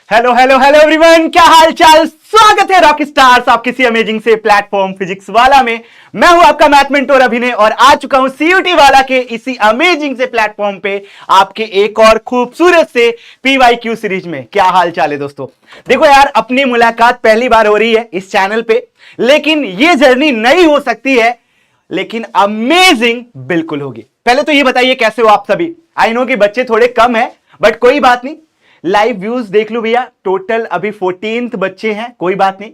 Hello hello hello everyone, क्या हाल चाल। स्वागत है रॉक स्टार्स आप किसी अमेजिंग से प्लेटफॉर्म फिजिक्स वाला में। मैं हूं आपका मैथ मेंटोर अभिनय और आ चुका हूं सीयूटी वाला के इसी अमेजिंग से प्लेटफॉर्म पे आपके एक और खूबसूरत से पीवाईक्यू सीरीज में। क्या हाल चाल है दोस्तों। देखो यार, अपनी मुलाकात पहली बार हो रही है इस चैनल पे, लेकिन ये जर्नी नई हो सकती है लेकिन अमेजिंग बिल्कुल होगी। पहले तो ये बताइए कैसे हो आप सभी। आई नो कि बच्चे थोड़े कम है बट कोई बात नहीं, लाइव व्यूज देख लो भैया। टोटल अभी 14th बच्चे हैं, कोई बात नहीं।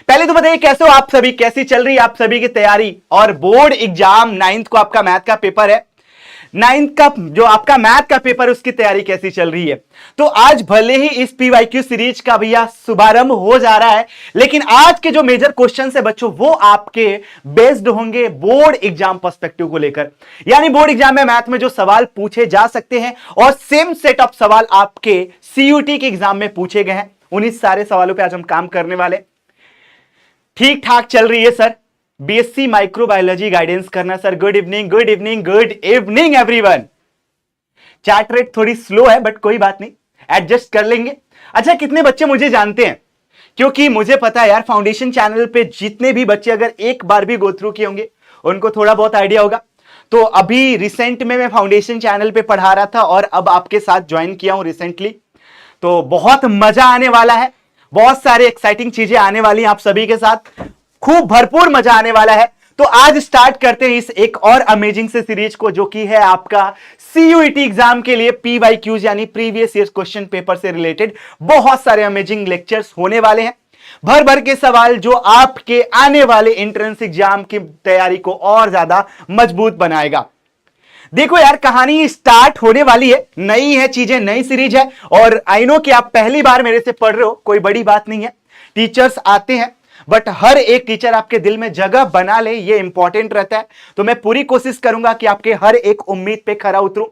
पहले तो बताइए कैसे हो आप सभी, कैसी चल रही है आप सभी की तैयारी। और बोर्ड एग्जाम 9th को आपका मैथ का पेपर है, 9th का जो आपका मैथ का पेपर उसकी तैयारी कैसी चल रही है। तो आज भले ही इस पीवाईक्यू सीरीज का भैया शुभारंभ हो जा रहा है, लेकिन आज के जो मेजर क्वेश्चन है बच्चों वो आपके बेस्ड होंगे बोर्ड एग्जाम पर्सपेक्टिव को लेकर। यानी बोर्ड एग्जाम में मैथ में जो सवाल पूछे जा सकते हैं और सेम सेट ऑफ सवाल आपके सीयूटी के एग्जाम में पूछे गए हैं, उन्हीं सारे सवालों पर आज हम काम करने वाले। ठीक ठाक चल रही है सर बीएससी माइक्रोबायोलॉजी गाइडेंस करना। Sir good evening good evening good evening everyone. Chat rate थोड़ी स्लो है बट कोई बात नहीं, एडजस्ट कर लेंगे। अच्छा, कितने बच्चे मुझे जानते हैं, क्योंकि मुझे पता है यार फाउंडेशन चैनल पे जितने भी बच्चे अगर एक बार भी गो थ्रू किए होंगे उनको थोड़ा बहुत आइडिया होगा। तो अभी रिसेंट में मैं फाउंडेशन चैनल पे पढ़ा रहा था और अब आपके साथ ज्वाइन किया हूं रिसेंटली। तो बहुत मजा आने वाला है, बहुत सारे एक्साइटिंग चीजें आने वाली हैं आप सभी के साथ, खूब भरपूर मजा आने वाला है। तो आज स्टार्ट करते हैं इस एक और अमेजिंग से सीरीज को, जो कि है आपका सीयूईटी एग्जाम के लिए पीवाईक्यूज यानी प्रीवियस ईयर क्वेश्चन पेपर से रिलेटेड बहुत सारे अमेजिंग लेक्चर्स होने वाले हैं। भर भर के सवाल जो आपके आने वाले एंट्रेंस एग्जाम की तैयारी को और ज्यादा मजबूत बनाएगा। देखो यार, कहानी स्टार्ट होने वाली है, नई है चीजें, नई सीरीज है। और आई नो कि आप पहली बार मेरे से पढ़ रहे हो, कोई बड़ी बात नहीं है। टीचर्स आते हैं बट हर एक टीचर आपके दिल में जगह बना ले, ये इंपॉर्टेंट रहता है। तो मैं पूरी कोशिश करूंगा कि आपके हर एक उम्मीद पे खरा उतरूं।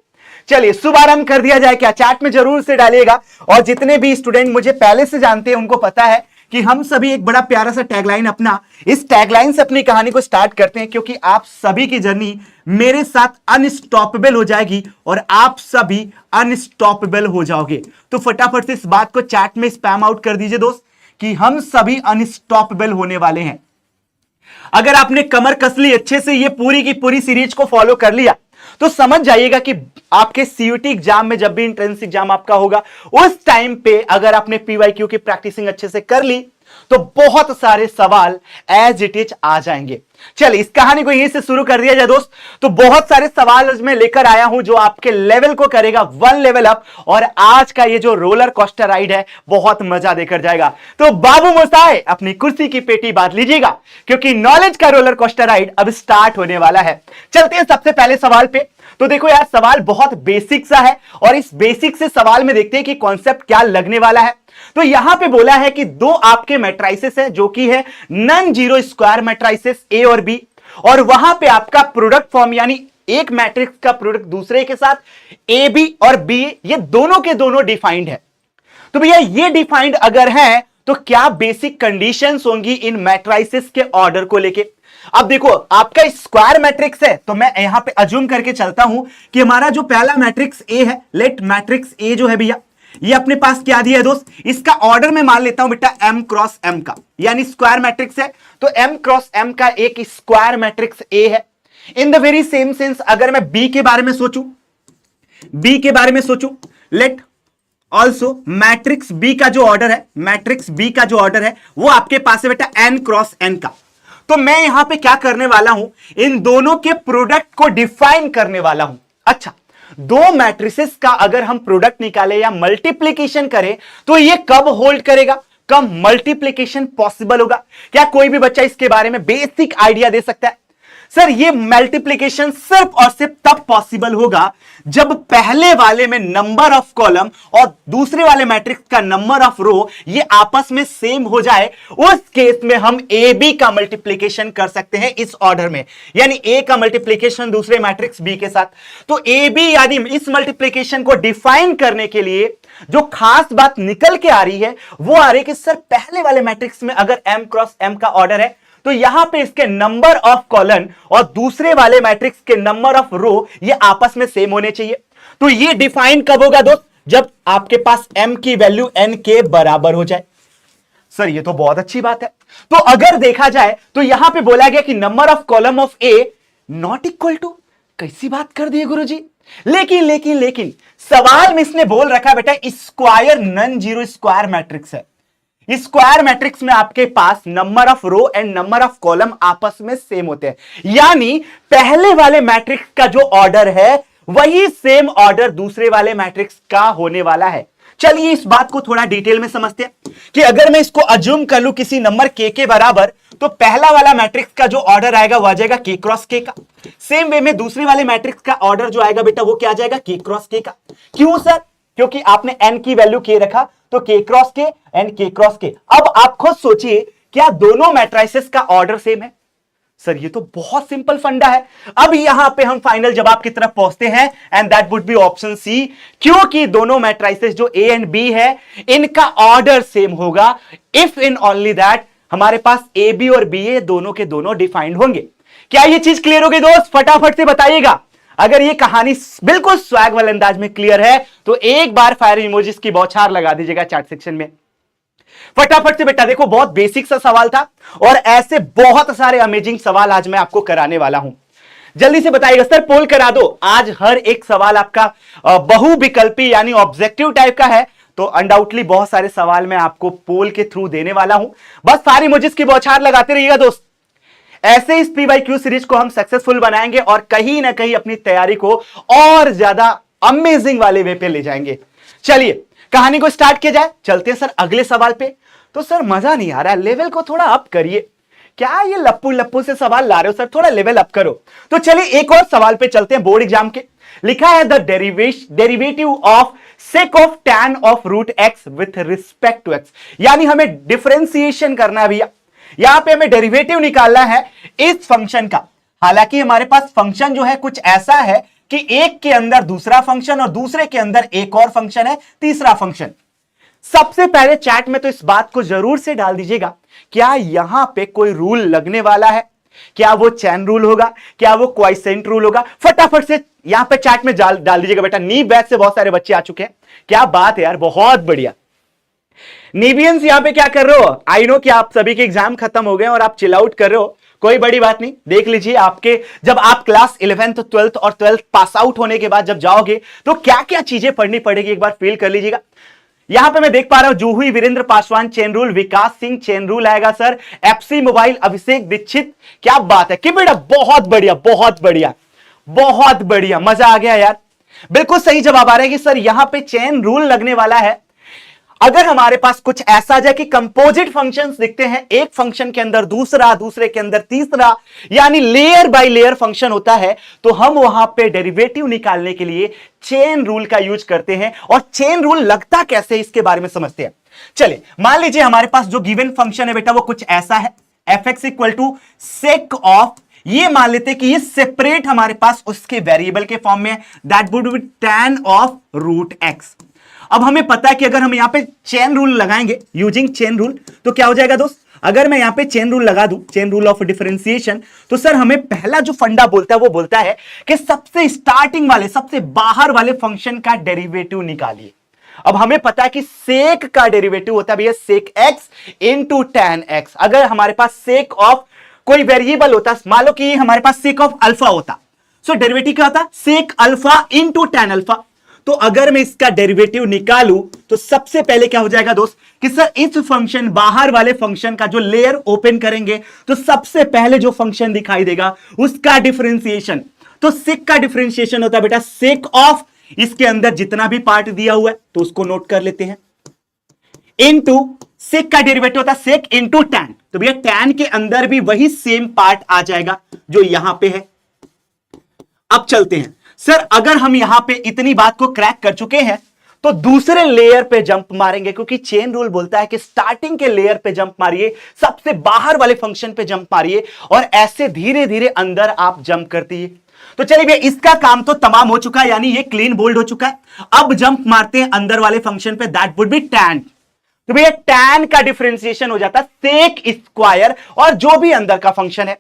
चलिए शुभारंभ कर दिया जाए क्या। चैट में जरूर से डालिएगा। और जितने भी स्टूडेंट मुझे पहले से जानते हैं उनको पता है कि हम सभी एक बड़ा प्यारा सा टैगलाइन अपना, इस टैगलाइन से अपनी कहानी को स्टार्ट करते हैं, क्योंकि आप सभी की जर्नी मेरे साथ अनस्टॉपेबल हो जाएगी और आप सभी अनस्टॉपेबल हो जाओगे। तो फटाफट से इस बात को चैट में स्पैम आउट कर दीजिए दोस्त कि हम सभी अनस्टॉपेबल होने वाले हैं। अगर आपने कमर कस ली अच्छे से, ये पूरी की पूरी सीरीज को फॉलो कर लिया, तो समझ जाइएगा कि आपके सीयूटी एग्जाम में जब भी एंट्रेंस एग्जाम आपका होगा उस टाइम पे अगर आपने पीवाईक्यू की प्रैक्टिसिंग अच्छे से कर ली तो बहुत सारे सवाल एज इट इज आ जाएंगे। चलिए इस कहानी को यहीं से शुरू कर दिया जाए दोस्त। तो बहुत सारे सवाल मैं लेकर आया हूं जो आपके लेवल को करेगा 1 लेवल अप, और आज का ये जो रोलर कोस्टर राइड है बहुत मजा देकर जाएगा। तो बाबू मोसाए अपनी कुर्सी की पेटी बांध लीजिएगा, क्योंकि नॉलेज का रोलर कोस्टर राइड अब स्टार्ट होने वाला है। चलते हैं सबसे पहले सवाल पे। तो देखो यार, सवाल बहुत बेसिक सा है और इस बेसिक से सवाल में देखते हैं कि कॉन्सेप्ट क्या लगने वाला है। तो यहां पे बोला है कि दो आपके मैट्राइसेस है जो कि है नॉन जीरो स्क्वायर मैट्राइसेस ए और बी, और वहां पे आपका प्रोडक्ट फॉर्म यानी एक मैट्रिक्स का प्रोडक्ट दूसरे के साथ ए बी और बी, ये दोनों के दोनों डिफाइंड है। तो भैया ये डिफाइंड अगर है तो क्या बेसिक कंडीशंस होंगी इन मैट्राइसेस के ऑर्डर को लेके। अब देखो आपका स्क्वायर मैट्रिक्स है, तो मैं यहां पे अज्यूम करके चलता हूं कि हमारा जो पहला मैट्रिक्स ए है, लेट मैट्रिक्स ए जो है भैया, ये अपने पास क्या दिया है दोस्त, इसका ऑर्डर मैं मान लेता हूं बेटा m क्रॉस m का, यानी स्क्वायर मैट्रिक्स है तो m क्रॉस m का एक स्क्वायर मैट्रिक्स A है। In the very same sense अगर मैं B के बारे में सोचूं, लेट ऑल्सो मैट्रिक्स B का जो ऑर्डर है, मैट्रिक्स B का जो ऑर्डर है वो आपके पास है बेटा n क्रॉस n का। तो मैं यहां पे क्या करने वाला हूं, इन दोनों के प्रोडक्ट को डिफाइन करने वाला हूं। अच्छा, दो मैट्रिसेस का अगर हम प्रोडक्ट निकाले या मल्टीप्लीकेशन करें तो ये कब होल्ड करेगा, कब मल्टीप्लीकेशन पॉसिबल होगा। क्या कोई भी बच्चा इसके बारे में बेसिक आइडिया दे सकता है। सर ये मल्टीप्लीकेशन सिर्फ और सिर्फ तब पॉसिबल होगा जब पहले वाले में नंबर ऑफ कॉलम और दूसरे वाले मैट्रिक्स का नंबर ऑफ रो ये आपस में सेम हो जाए। उस केस में हम ए बी का मल्टीप्लीकेशन कर सकते हैं इस ऑर्डर में, यानी ए का मल्टीप्लीकेशन दूसरे मैट्रिक्स बी के साथ। तो ए बी यानी इस मल्टीप्लीकेशन को डिफाइन करने के लिए जो खास बात निकल के आ रही है वो आ रही है कि सर पहले वाले मैट्रिक्स में अगर m क्रॉस m का ऑर्डर है तो यहां पे इसके नंबर ऑफ कॉलम और दूसरे वाले मैट्रिक्स के नंबर ऑफ रो ये आपस में सेम होने चाहिए। तो ये डिफाइन कब होगा दोस्त, जब आपके पास m की वैल्यू n के बराबर हो जाए। सर ये तो बहुत अच्छी बात है। तो अगर देखा जाए तो यहां पे बोला गया कि number of column of A not equal to, कैसी बात कर दी गुरुजी। लेकिन सवाल में इसने बोल रखा है बेटा square non zero square matrix है। स्क्वायर मैट्रिक्स में आपके पास number of row and number of column आपस में सेम होते हैं, यानी पहले वाले मैट्रिक्स का जो ऑर्डर है वही सेम ऑर्डर दूसरे वाले मैट्रिक्स का होने वाला है। चलिए इस बात को थोड़ा डिटेल में समझते हैं कि अगर मैं इसको अज्यूम कर लूं किसी नंबर के बराबर, तो पहला वाला मैट्रिक्स का जो ऑर्डर आएगा वो आ जाएगा के क्रॉस के का। सेम वे में दूसरे वाले मैट्रिक्स का ऑर्डर जो आएगा बेटा वो क्या आ जाएगा, के क्रॉस के का। क्यों सर? क्योंकि आपने n की वैल्यू के रखा तो के क्रॉस के एंड के क्रॉस के। अब आप खुद सोचिए क्या दोनों मैट्रिसेस का ऑर्डर सेम है? सर ये तो बहुत सिंपल फंडा है। अब यहां पे हम फाइनल जवाब की तरफ पहुंचते हैं and that would be option C, क्योंकि दोनों मैट्रिसेस जो ए एंड बी है इनका ऑर्डर सेम होगा इफ इन ओनली दैट हमारे पास ए बी और बी ए दोनों के दोनों डिफाइंड होंगे। क्या ये चीज क्लियर होगी दोस्त? फटाफट से बताइएगा। अगर ये कहानी बिल्कुल स्वैग वाले अंदाज में क्लियर है तो एक बार फायर इमोजीज की बौछार लगा दीजिएगा चैट सेक्शन में। फटाफट से बेटा देखो, बहुत बेसिक सा सवाल था और ऐसे बहुत सारे अमेजिंग सवाल आज मैं आपको कराने वाला हूं। जल्दी से बताइएगा। सर पोल करा दो। आज हर एक सवाल आपका बहुविकल्पी यानी ऑब्जेक्टिव टाइप का है, तो अनडाउटली बहुत सारे सवाल मैं आपको पोल के थ्रू देने वाला हूं। बस सारी इमोजीज की बौछार लगाते रहिएगा दोस्त। ऐसे इस PYQ सीरीज को हम सक्सेसफुल बनाएंगे और कहीं ना कहीं अपनी तैयारी को और ज्यादा अमेजिंग वाले वे पे ले जाएंगे। चलिए कहानी को स्टार्ट किया जाए। चलते हैं सर अगले सवाल पे। तो सर मजा नहीं आ रहा है, लेवल को थोड़ा अप करिए। क्या ये लप्पू लप्पू से सवाल ला रहे हो सर? थोड़ा लेवल अप करो। तो चलिए एक और सवाल पे चलते हैं बोर्ड एग्जाम के। लिखा है the derivative of sec of tan of root x with respect to x, यानी हमें डिफरेंशिएशन करना है भैया। यहां पे हमें डेरिवेटिव निकालना है इस फंक्शन का। हालांकि हमारे पास फंक्शन जो है कुछ ऐसा है कि एक के अंदर दूसरा फंक्शन और दूसरे के अंदर एक और फंक्शन है, तीसरा फंक्शन। सबसे पहले चैट में तो इस बात को जरूर से डाल दीजिएगा, क्या यहां पे कोई रूल लगने वाला है? क्या वो चैन रूल होगा? क्या वो क्वाइसेंट रूल होगा? फटाफट से यहां पे चैट में डाल दीजिएगा बेटा। नी बैच से बहुत सारे बच्चे आ चुके हैं। क्या बात है यार, बहुत बढ़िया। नीबियंस यहां पे क्या कर रहे हो? आई नो कि आप सभी के एग्जाम खत्म हो गए और आप चिल आउट कर रहे हो, कोई बड़ी बात नहीं। देख लीजिए आपके जब आप क्लास 11th 12th और 12th पास आउट होने के बाद जब जाओगे तो क्या क्या चीजें पढ़नी पड़ेगी एक बार फील कर लीजिएगा। यहां पे मैं देख पा रहा हूं जूही वीरेंद्र पासवान चेन रूल, विकास सिंह चेन रूल आएगा सर, एफसी मोबाइल अभिषेक दीक्षित। क्या बात है कि बेटा, बहुत बढ़िया बहुत बढ़िया बहुत बढ़िया, मजा आ गया यार। बिल्कुल सही जवाब आ रहा है कि सर यहां पे चेन रूल लगने वाला है। अगर हमारे पास कुछ ऐसा जाए कि कंपोजिट फंक्शंस दिखते हैं, एक फंक्शन के अंदर दूसरा, दूसरे के अंदर तीसरा, यानी लेयर बाय लेयर फंक्शन होता है, तो हम वहां पे डेरिवेटिव निकालने के लिए चेन रूल का यूज करते हैं। और चेन रूल लगता कैसे इसके बारे में समझते हैं। चलिए मान लीजिए हमारे पास जो गिवन फंक्शन है बेटा वो कुछ ऐसा है, fx equal to sec of, ये मान लेते हैं कि ये सेपरेट हमारे पास उसके वेरिएबल के फॉर्म में है, that would be tan of root x. अब हमें पता है कि अगर हम यहां पे चेन रूल लगाएंगे यूजिंग चेन रूल तो क्या हो जाएगा दोस्त? अगर मैं यहां पे चेन रूल लगा दूं, चेन रूल ऑफ डिफरेंशिएशन, तो सर हमें पहला जो फंडा बोलता है वो बोलता है कि सबसे स्टार्टिंग वाले, सबसे बाहर वाले फंक्शन का डेरिवेटिव निकालिए। अब हमें पता है कि सेक का डेरिवेटिव होता है भैया sec x into tan x. अगर हमारे पास सेक ऑफ कोई वेरिएबल होता, मान लो कि हमारे पास सेक ऑफ अल्फा होता, सो डेरिवेटिव क्या होता? Sec alpha into tan alpha. तो अगर मैं इसका डेरिवेटिव निकालूं तो सबसे पहले क्या हो जाएगा दोस्त कि सर इस फंक्शन, बाहर वाले फंक्शन का जो लेयर ओपन करेंगे तो सबसे पहले जो फंक्शन दिखाई देगा उसका डिफरेंशिएशन। तो सेक का डिफरेंशिएशन होता है बेटा सेक ऑफ, इसके अंदर जितना भी पार्ट दिया हुआ है तो उसको नोट कर लेते हैं, इनटू सेक का डेरिवेटिव होता है सेक इनटू टैन। तो भैया टैन के अंदर भी वही सेम पार्ट आ जाएगा जो यहां पे है। अब चलते हैं सर, अगर हम यहां पे इतनी बात को क्रैक कर चुके हैं तो दूसरे लेयर पे जंप मारेंगे, क्योंकि चेन रूल बोलता है कि स्टार्टिंग के लेयर पे जंप मारिए, सबसे बाहर वाले फंक्शन पे जंप मारिए और ऐसे धीरे धीरे अंदर आप जंप करती है। तो चलिए भैया इसका काम तो तमाम हो चुका है, यानी ये क्लीन बोल्ड हो चुका है। अब जंप मारते हैं अंदर वाले फंक्शन पे, दैट वुड बी टैन। तो भैया टैन का डिफरेंशिएशन हो जाता है सेक स्क्वायर और जो भी अंदर का फंक्शन है।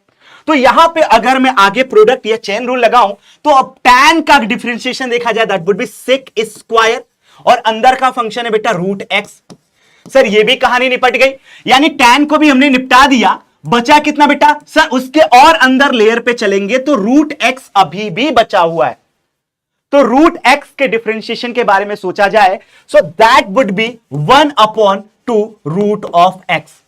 तो यहां पे अगर मैं आगे प्रोडक्ट या चेन रूल लगाऊं तो अब टैन का डिफरेंशिएशन देखा जाए that would be sec square और अंदर का फंक्शन है बेटा रूट एक्स। सर ये भी कहानी निपट गई, यानी tan को भी हमने निपटा दिया, बचा कितना बेटा सर, उसके और अंदर लेयर पे चलेंगे तो रूट एक्स अभी भी बचा हुआ है। तो रूट एक्स के डिफरेंशिएशन के बारे में सोचा जाए, so that would be 1/2 root of x.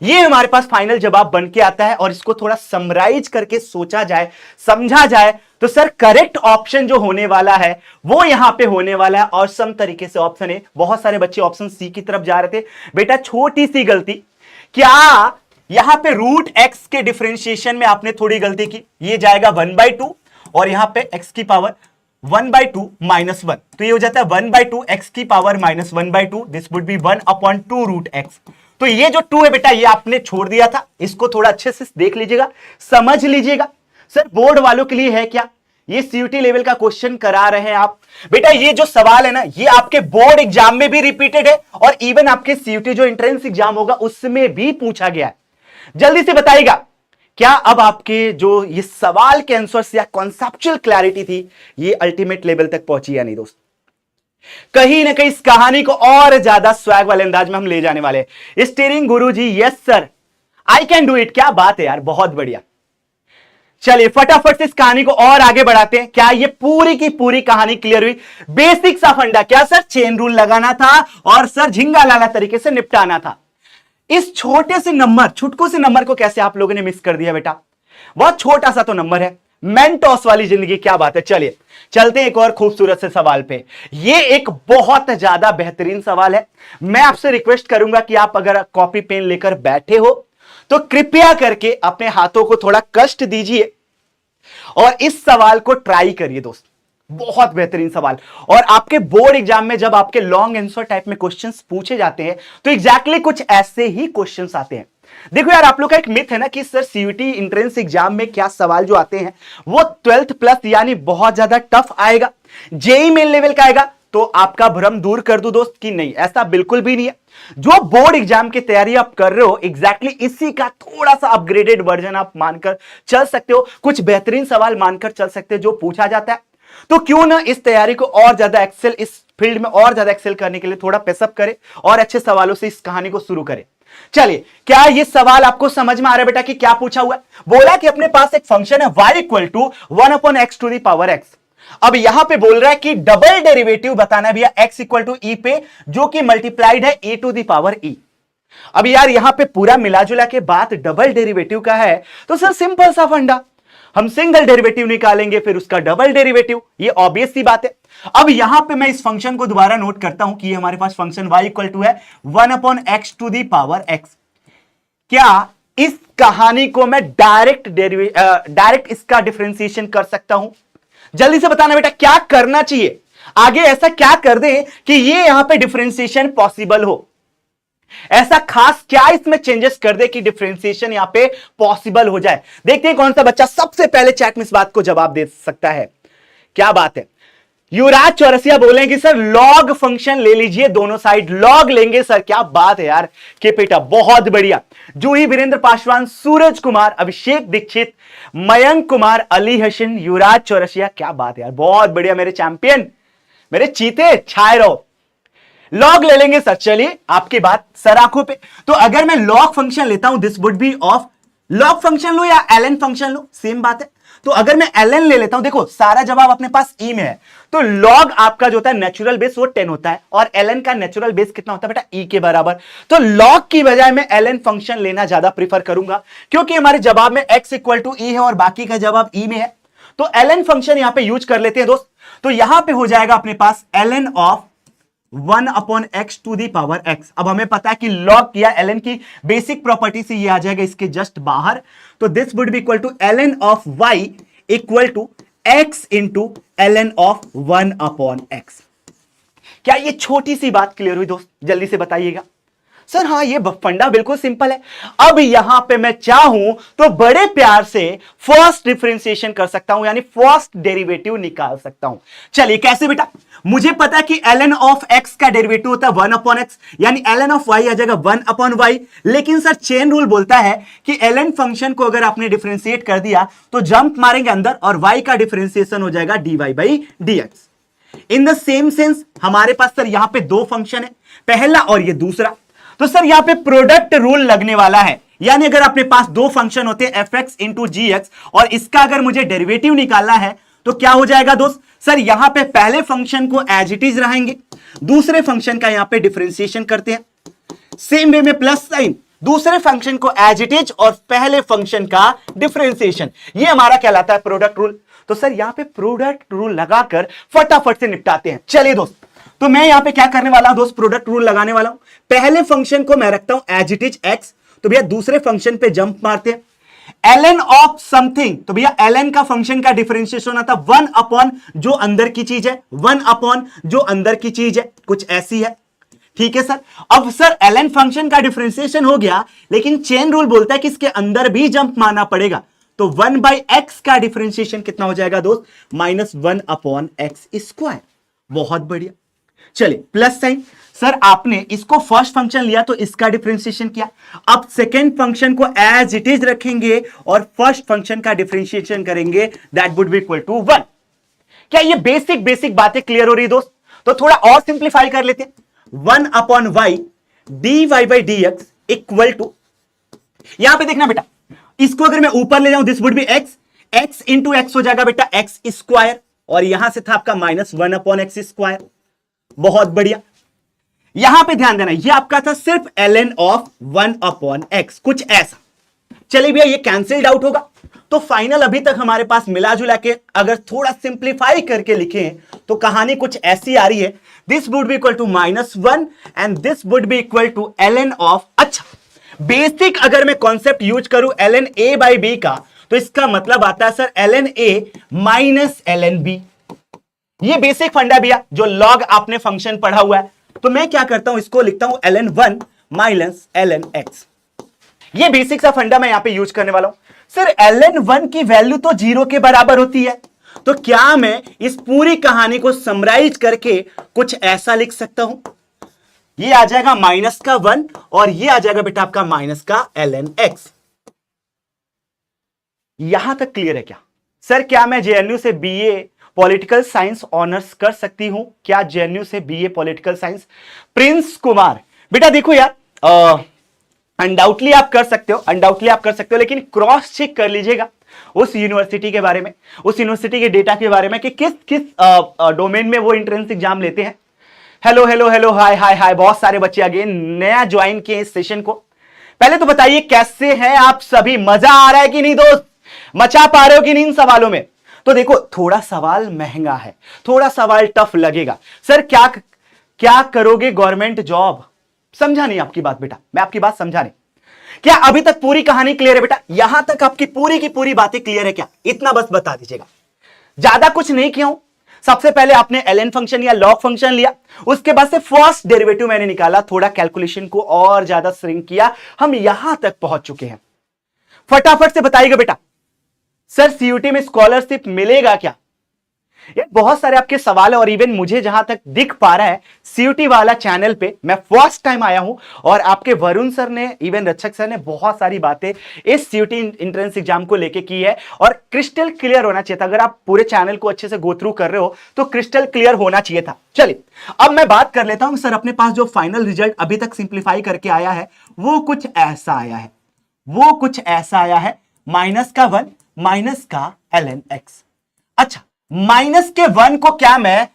ये हमारे पास फाइनल जवाब बन के आता है। और इसको थोड़ा समराइज करके सोचा जाए, समझा जाए, तो सर करेक्ट ऑप्शन जो होने वाला है वो यहां पे होने वाला है और सम तरीके से ऑप्शन है। बहुत सारे बच्चे ऑप्शन सी की तरफ जा रहे थे, बेटा छोटी सी गलती, क्या यहां पे रूट एक्स के डिफरेंशिएशन में आपने थोड़ी गलती की, ये जाएगा 1/2 और यहां पे एक्स की पावर 1/2 -1, तो ये हो जाता है 1/2 एक्स की पावर -1/2, this would be 1/2 root x. तो ये जो 2 है बेटा ये आपने छोड़ दिया था, इसको थोड़ा अच्छे से देख लीजिएगा, समझ लीजिएगा। सर बोर्ड वालों के लिए है क्या, ये सीयूटी लेवल का क्वेश्चन करा रहे हैं आप बेटा। ये जो सवाल है ना ये आपके बोर्ड एग्जाम में भी रिपीटेड है और इवन आपके सीयूटी जो एंट्रेंस एग्जाम होगा उसमें भी पूछा गया है। जल्दी से बताइएगा, क्या अब आपके जो ये सवाल के आंसर्स या कॉन्सेप्चुअल क्लैरिटी थी ये अल्टीमेट लेवल तक पहुंची या नहीं दोस्त? कहीं ना कहीं इस कहानी को और ज्यादा स्वैग वाले अंदाज में हम ले जाने वाले हैं। Steering Guruji, yes sir, I can do it. क्या बात है यार, बहुत बढ़िया। चलिए फटाफट से इस कहानी को और आगे बढ़ाते हैं। क्या ये पूरी की पूरी कहानी क्लियर हुई? बेसिक सा फंडा क्या सर, चेन रूल लगाना था और सर झिंगा लाला तरीके से निपटाना था। इस छोटे से नंबर, छुटकू से नंबर को कैसे आप लोगों ने मिस कर दिया बेटा? बहुत छोटा सा तो नंबर है, मेंटोस वाली जिंदगी, क्या बात है। चलिए चलते हैं एक और खूबसूरत से सवाल पे। ये एक बहुत ज्यादा बेहतरीन सवाल है। मैं आपसे रिक्वेस्ट करूंगा कि आप अगर कॉपी पेन लेकर बैठे हो तो कृपया करके अपने हाथों को थोड़ा कष्ट दीजिए और इस सवाल को ट्राई करिए दोस्त। बहुत बेहतरीन सवाल। और आपके बोर्ड एग्जाम में जब आपके लॉन्ग आंसर टाइप में क्वेश्चंस पूछे जाते हैं तो एग्जैक्टली कुछ ऐसे ही क्वेश्चंस आते हैं। देखो यार, आप लोग का एक मिथ है ना कि सर सीयूटी एंट्रेंस एग्जाम में क्या सवाल जो आते हैं वो 12th प्लस यानी बहुत ज्यादा टफ आएगा, जेई मेन लेवल का आएगा। तो आपका भ्रम दूर कर दूं दोस्त कि नहीं, ऐसा बिल्कुल भी नहीं है। जो बोर्ड एग्जाम की तैयारी आप कर रहे हो एग्जैक्टली इसी का थोड़ा सा अपग्रेडेड वर्जन आप मानकर चल सकते हो, कुछ बेहतरीन सवाल मानकर चल सकते हो जो पूछा जाता है। तो क्यों ना इस तैयारी को और ज्यादा एक्सेल, इस फील्ड में और ज्यादा एक्सेल करने के लिए थोड़ा पेसअप करे और अच्छे सवालों से इस कहानी को शुरू करें। चलिए, क्या ये सवाल आपको समझ में आ रहा है बेटा कि क्या पूछा हुआ है? बोला कि अपने पास एक फंक्शन है y इक्वल टू 1/x⁴ अब यहां पे बोल रहा है कि डबल डेरिवेटिव बताना है भैया x इक्वल टू ई पे, जो कि मल्टीप्लाइड है e⁴e। अब यार यहां पे पूरा मिलाजुला के बात डबल डेरिवेटिव का है तो सर सिंपल सा फंडा, हम सिंगल डेरिवेटिव निकालेंगे फिर उसका डबल डेरिवेटिव, ये ऑब्वियस सी बात है। अब यहां पे मैं इस फंक्शन को दोबारा नोट करता हूं कि ये हमारे पास फंक्शन y इक्वल टू है 1/x⁴x। क्या इस कहानी को मैं डायरेक्ट इसका डिफरेंशिएशन कर सकता हूं? जल्दी से बताना बेटा क्या करना चाहिए, आगे ऐसा क्या कर दें कि ये यहां पे डिफरेंशिएशन पॉसिबल हो, ऐसा खास क्या इसमें चेंजेस कर दे कि डिफरेंशिएशन यहां पे पॉसिबल हो जाए। देखते हैं कौन सा बच्चा सबसे पहले चैट में इस बात को जवाब दे सकता है। क्या बात है, युवराज चौरसिया बोलेंगे सर लॉग फंक्शन ले लीजिए, दोनों साइड लॉग लेंगे सर। क्या बात है यार, के बेटा बहुत बढ़िया। जूही, वीरेंद्र पासवान, सूरज कुमार, अभिषेक दीक्षित, मयंक कुमार, अली हसन, युवराज चौरसिया, क्या बात है यार, बहुत बढ़िया मेरे चैंपियन, मेरे चीते छाए रहो। लॉग ले लेंगे सर, चलिए आपकी बात सर आंखों पे। तो अगर मैं लॉग फंक्शन लेता हूं this would be of, log function लो या एलएन फंक्शन लो सेम बात है। तो अगर मैं एलएन ले लेता हूं, देखो सारा जवाब अपने पास ई में है, तो लॉग आपका जो होता है नेचुरल बेस वो 10 होता है और एलएन का नेचुरल बेस कितना होता है बेटा, ई के बराबर। तो लॉग की बजाय मैं एलएन फंक्शन लेना ज्यादा प्रीफर करूंगा क्योंकि हमारे जवाब में एक्स इक्वल टू ई है और बाकी का जवाब ई में है। तो एलएन फंक्शन यहां पे यूज कर लेते हैं दोस्त। तो यहां पे हो जाएगा अपने पास एलएन ऑफ 1/x⁴x। अब हमें पता है कि लॉग किया, एलएन की बेसिक प्रॉपर्टी से ये आ जाएगा इसके जस्ट बाहर। तो this would be equal to LN of y equal to x into LN of 1/x। क्या ये छोटी सी बात क्लियर हुई दोस्त? जल्दी से बताइएगा। सर हाँ, ये फंडा बिल्कुल सिंपल है। अब यहां पे मैं चाहूं तो बड़े प्यार से फर्स्ट डिफरेंशिएशन कर सकता हूं, यानी फर्स्ट डेरिवेटिव निकाल सकता हूं। चलिए कैसे बेटा, मुझे पता है कि ln ऑफ x का डेरिवेटिव होता है 1/x, यानी ln ऑफ y आ जाएगा 1/y। लेकिन सर चेन रूल बोलता है कि ln फंक्शन को अगर आपने डिफरेंशिएट कर दिया तो जंप मारेंगे अंदर और y का डिफरेंशिएशन हो जाएगा dy by dx। In the same sense हमारे पास सर यहां पे दो फंक्शन है, पहला और ये दूसरा, तो सर यहां पे प्रोडक्ट रूल लगने वाला है। यानी अगर अपने पास दो फंक्शन होते हैं एफ एक्स इंटू जी एक्स और इसका अगर मुझे डेरिवेटिव निकालना है तो क्या हो जाएगा दोस्त, सर यहां पे पहले फंक्शन को एज इट इज रहेंगे, दूसरे फंक्शन का यहां पे डिफरेंशिएशन करते हैं, सेम वे में प्लस साइन, दूसरे फंक्शन को एज इट इज और पहले फंक्शन का डिफरेंशिएशन, ये हमारा कहलाता है प्रोडक्ट रूल। तो सर यहां पे प्रोडक्ट रूल लगाकर फटाफट से निपटाते हैं। चलिए दोस्त, तो मैं यहां पे क्या करने वाला हूं दोस्त, प्रोडक्ट रूल लगाने वाला हूं। पहले फंक्शन को मैं रखता हूं एज इट इज एक्स, तो भैया दूसरे फंक्शन पे जंप मारते हैं, ln ऑफ समथिंग, तो भैया ln का फंक्शन का डिफरेंशिएशन आता है 1 अपॉन जो अंदर की चीज है, 1 अपॉन जो अंदर की चीज है, कुछ ऐसी है, ठीक है सर। अब सर ln फंक्शन का डिफरेंशिएशन हो गया, लेकिन चेन रूल बोलता है कि इसके अंदर भी जंप मारना पड़ेगा, तो 1 बाई एक्स का डिफरेंशिएशन कितना हो जाएगा दोस्त, -1 अपॉन एक्स स्क्वायर। बहुत बढ़िया, चलिए प्लस साइन, सर आपने इसको फर्स्ट फंक्शन लिया तो इसका डिफरेंशिएशन किया, अब सेकेंड फंक्शन को एज इट इज रखेंगे और फर्स्ट फंक्शन का डिफरेंशिएशन करेंगे, that would be equal to 1। क्या ये बेसिक बातें क्लियर हो रही दोस्त? तो थोड़ा और सिंप्लीफाई कर लेते हैं, 1 upon Y D Y by D X equal to, यहां पे देखना बेटा, इसको अगर मैं ऊपर ले जाऊं this would B x, x into x हो जाएगा बेटा एक्स स्क्वायर, और यहां से था आपका -1 अपॉन एक्स स्क्वायर। बहुत बढ़िया, यहां पे ध्यान देना, ये आपका था सिर्फ ln ऑफ 1 अपॉन एक्स, कुछ ऐसा। चलिए भैया ये कैंसिल्ड आउट होगा, तो फाइनल अभी तक हमारे पास मिला जुला के अगर थोड़ा सिंप्लीफाई करके लिखें तो कहानी कुछ ऐसी आ रही है, this would be equal to -1 and this would be equal to ln of, अच्छा बेसिक अगर मैं कॉन्सेप्ट यूज करूं ln a बाई बी का, तो इसका मतलब आता है sir ln a minus ln b। ये बेसिक फंडा भैया जो लॉग आपने फंक्शन पढ़ा हुआ है, तो मैं क्या करता हूं, इसको लिखता हूं ln 1 माइनस ln x। ये बेसिक सा फंडा मैं यहां पे यूज करने वाला हूं। सर ln 1 की वैल्यू तो 0 के बराबर होती है, तो क्या मैं इस पूरी कहानी को समराइज करके कुछ ऐसा लिख सकता हूं, ये आ जाएगा -1 और ये आ जाएगा बेटा आपका माइनस का ln x। यहां तक क्लियर है क्या? सर क्या मैं जेएनयू से बीए पॉलिटिकल साइंस ऑनर्स कर सकती हूं? क्या जेएनयू से BA political science? Prince Kumar, बेटा देखो यार, अनडाउटली आप कर सकते हो, अनडाउटली आप कर सकते हो, लेकिन क्रॉस चेक कर लीजिएगा उस यूनिवर्सिटी के बारे में, उस यूनिवर्सिटी के डेटा के बारे में कि किस किस डोमेन में वो एंट्रेंस एग्जाम लेते हैं। हेलो हेलो हेलो, हाय हाय हाय, बहुत सारे बच्चे अगेन नया ज्वाइन किए इस सेशन को। पहले तो बताइए कैसे हैं आप सभी, मजा आ रहा है कि नहीं दोस्त, मचा पा रहे हो कि नहीं इन सवालों में? तो देखो थोड़ा सवाल महंगा है, थोड़ा सवाल टफ लगेगा। सर क्या क्या करोगे गवर्नमेंट जॉब? समझा नहीं आपकी बात बेटा, मैं आपकी बात समझा नहीं। क्या अभी तक पूरी कहानी क्लियर है बेटा? यहां तक आपकी पूरी की पूरी बातें क्लियर है क्या? इतना बस बता दीजिएगा, ज्यादा कुछ नहीं किया हूं। सबसे पहले आपने ln फंक्शन या लॉग फंक्शन लिया, उसके बाद से फर्स्ट डेरिवेटिव मैंने निकाला, थोड़ा कैलकुलेशन को और ज्यादा श्रिंक किया, हम यहां तक पहुंच चुके हैं। फटाफट से बताइएगा बेटा, सर सीयूटी में स्कॉलरशिप मिलेगा क्या? ये बहुत सारे आपके सवाल है, और इवन मुझे जहां तक दिख पा रहा है सीयूटी वाला चैनल पे मैं फर्स्ट टाइम आया हूं, और आपके वरुण सर ने, इवन रक्षक सर ने बहुत सारी बातें इस सीयूटी एंट्रेंस एग्जाम को लेके की है, और क्रिस्टल क्लियर होना चाहिए था। अगर आप पूरे चैनल को अच्छे से गो थ्रू कर रहे हो तो क्रिस्टल क्लियर होना चाहिए था। चलिए अब मैं बात कर लेता हूं, सर अपने पास जो फाइनल रिजल्ट अभी तक सिंप्लीफाई करके आया है वो कुछ ऐसा आया है, वो कुछ ऐसा आया है, -1 माइनस का ln x। अच्छा, -1 को क्या मैं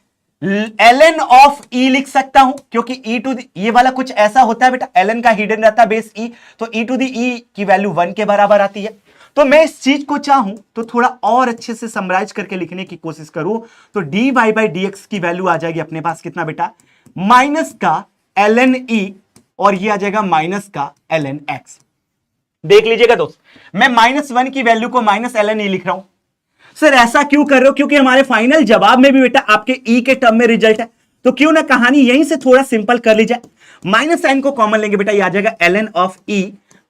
ln ऑफ e लिख सकता हूं, क्योंकि e टू दी, ये वाला कुछ ऐसा होता है बेटा, ln का हिडन रहता है बेस e, तो e टू दी e की वैल्यू 1 के बराबर आती है। तो मैं इस चीज को चाहूं तो थोड़ा और अच्छे से समराइज करके लिखने की कोशिश करूं, तो dy बाई dx की वैल्यू आ जाएगी अपने पास कितना बेटा, माइनस का ln e, और ये आ जाएगा माइनस का ln x। देख लीजिएगा दोस्त, मैं -1 की वैल्यू को -ln e लिख रहा हूं। सर ऐसा क्यों कर रहे हो? क्योंकि हमारे फाइनल जवाब में भी बेटा आपके e के टर्म में रिजल्ट है, तो क्यों ना कहानी यहीं से थोड़ा सिंपल कर ली जाए। -n को कॉमन लेंगे बेटा, ये आ जाएगा ln of e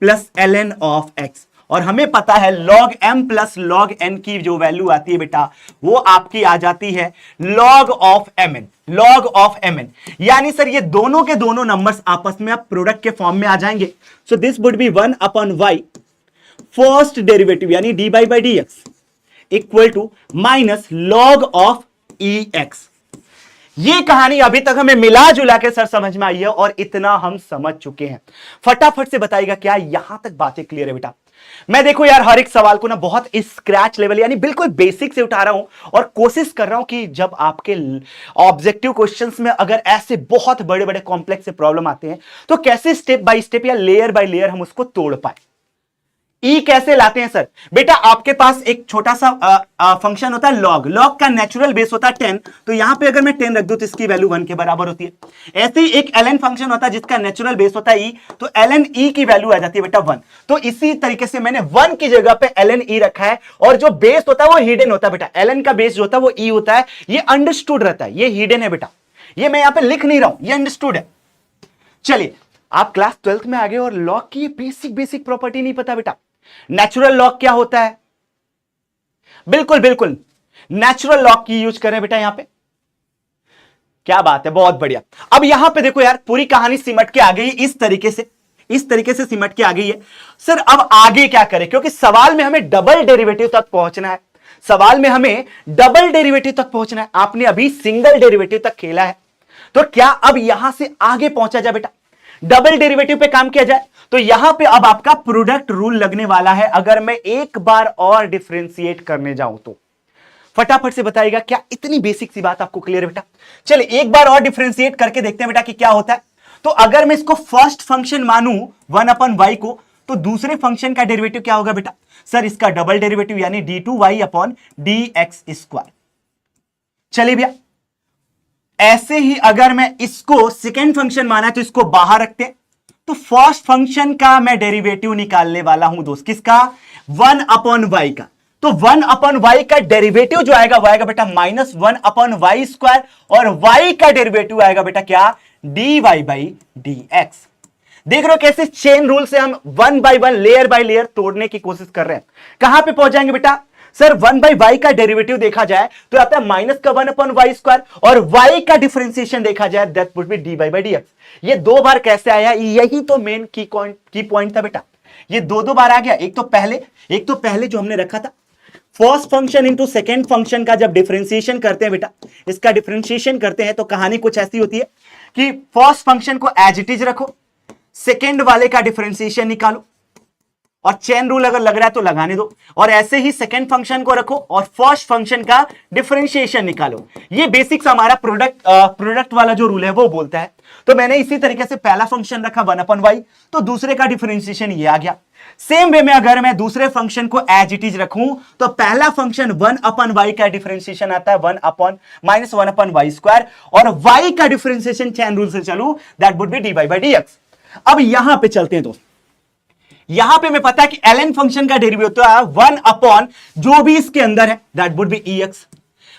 plus ln of x, और हमें पता है log m plus log n की जो वैल्यू आती है बेटा वो आपकी आ जाती है log of mn, log of mn। यानी सर ये दोनों के दोनों नंबर्स आपस में अब प्रोडक्ट के फॉर्म में आ जाएंगे। So this would be 1 upon y first derivative यानी dy by dx equal to minus log of ex। ये कहानी अभी तक हमें मिला जुला के सर समझ में आई है और इतना हम समझ चुके हैं। फटाफट से बताइएगा क्या यहां तक बातें क्लियर है बेटा? मैं देखो यार हर एक सवाल को ना बहुत स्क्रैच लेवल यानी बिल्कुल बेसिक से उठा रहा हूं और कोशिश कर रहा हूं कि जब आपके ऑब्जेक्टिव क्वेश्चंस में अगर ऐसे बहुत बड़े बड़े कॉम्प्लेक्स से प्रॉब्लम आते हैं तो कैसे स्टेप बाय स्टेप या लेयर बाय लेयर हम उसको तोड़ पाए। ई कैसे लाते हैं सर? बेटा आपके पास एक छोटा सा फंक्शन होता है लॉग। लॉग का नेचुरल बेस होता है 10, तो यहां पे अगर मैं 10 रख दूं तो इसकी वैल्यू 1 के बराबर होती है। ऐसे ही एक ln फंक्शन होता है जिसका नेचुरल बेस होता है ई, तो ln ई की वैल्यू आ जाती है बेटा 1। तो इसी तरीके से मैंने 1 की जगह पे ln ई रखा है और जो बेस होता है वो हिडन होता है बेटा। ln का बेस जो होता है वो ई होता है, ये अंडरस्टूड रहता है, ये हिडन है बेटा, ये मैं यहां पे लिख नहीं रहा हूं, ये अंडरस्टूड है। चलिए आप क्लास 12th में आ गए और लॉग की बेसिक प्रॉपर्टी नहीं पता बेटा। नेचुरल लॉग क्या होता है? बिल्कुल बिल्कुल नेचुरल लॉग की यूज करें बेटा यहां पे। क्या बात है, बहुत बढ़िया। अब यहां पे देखो यार पूरी कहानी सिमट के आ गई इस तरीके से सिमट के आ गई है। सर अब आगे क्या करें, क्योंकि सवाल में हमें डबल डेरिवेटिव तक पहुंचना है। सवाल में हमें डबल डेरिवेटिव तक पहुंचना है। आपने अभी सिंगल डेरिवेटिव तक खेला है, तो क्या अब यहां से आगे पहुंचा जाए बेटा, डबल डेरिवेटिव पे काम किया जाए? तो यहां पे अब आपका प्रोडक्ट रूल लगने वाला है अगर मैं एक बार और डिफरेंशिएट करने जाऊं तो। फटाफट से बताइएगा क्या इतनी बेसिक सी बात आपको क्लियर है बेटा? चलिए एक बार और डिफरेंशिएट करके देखते हैं बेटा कि क्या होता है। तो अगर मैं इसको फर्स्ट फंक्शन मानूं 1/y को, तो दूसरे फंक्शन का डेरिवेटिव क्या होगा बेटा? सर इसका डबल डेरिवेटिव यानी d2y/dx²। चलिए भैया ऐसे ही अगर मैं इसको सेकेंड फंक्शन माना तो इसको बाहर रखते हैं, तो फर्स्ट फंक्शन का मैं डेरिवेटिव निकालने वाला हूं दोस्त, किसका? 1/y का। तो 1/y का डेरिवेटिव जो आएगा वो आएगा बेटा -1/y², और y का डेरिवेटिव आएगा बेटा क्या? dy/dx। देख रहे हो कैसे चेन रूल से हम 1 बाय 1 लेयर बाय लेयर तोड़ने की कोशिश कर रहे हैं। कहां पे पहुंच जाएंगे बेटा? सर 1/y का डेरिवेटिव देखा जाए तो आता है माइनस का 1/y², और y का डिफरेंशिएशन देखा जाए दैट वुड बी dy/dx। ये दो बार कैसे आया? यही तो मेन की पॉइंट था बेटा। ये दो बार आ गया। एक तो पहले जो हमने रखा था first function into second function का जब डिफरेंशिएशन करते हैं बेटा, इसका डिफरेंशिएशन करते हैं तो कहानी कुछ ऐसी होती है कि फर्स्ट फंक्शन को एज इट इज रखो, सेकेंड वाले का डिफरेंशिएशन निकालो, और चेन रूल अगर लग रहा है तो लगाने दो, और ऐसे ही सेकंड फंक्शन को रखो और फर्स्ट फंक्शन का डिफरेंशिएशन निकालो। ये बेसिक्स हमारा प्रोडक्ट वाला जो रूल है वो बोलता है। तो मैंने इसी तरीके से पहला फंक्शन रखा 1/y, तो दूसरे का डिफरेंशिएशन ये आ गया। सेम वे में अगर मैं दूसरे फंक्शन को एज इट इज रखूं तो पहला फंक्शन 1/y का डिफरेंशिएशन आता है -1/y², और y का डिफरेंशिएशन चेन रूल से चलूं दैट वुड बी dy/dx। अब यहां पे चलते हैं दोस्त। यहां पे मैं पता है कि ln फंक्शन का डेरिवेटिव है 1/ जो भी इसके अंदर है that would be ex,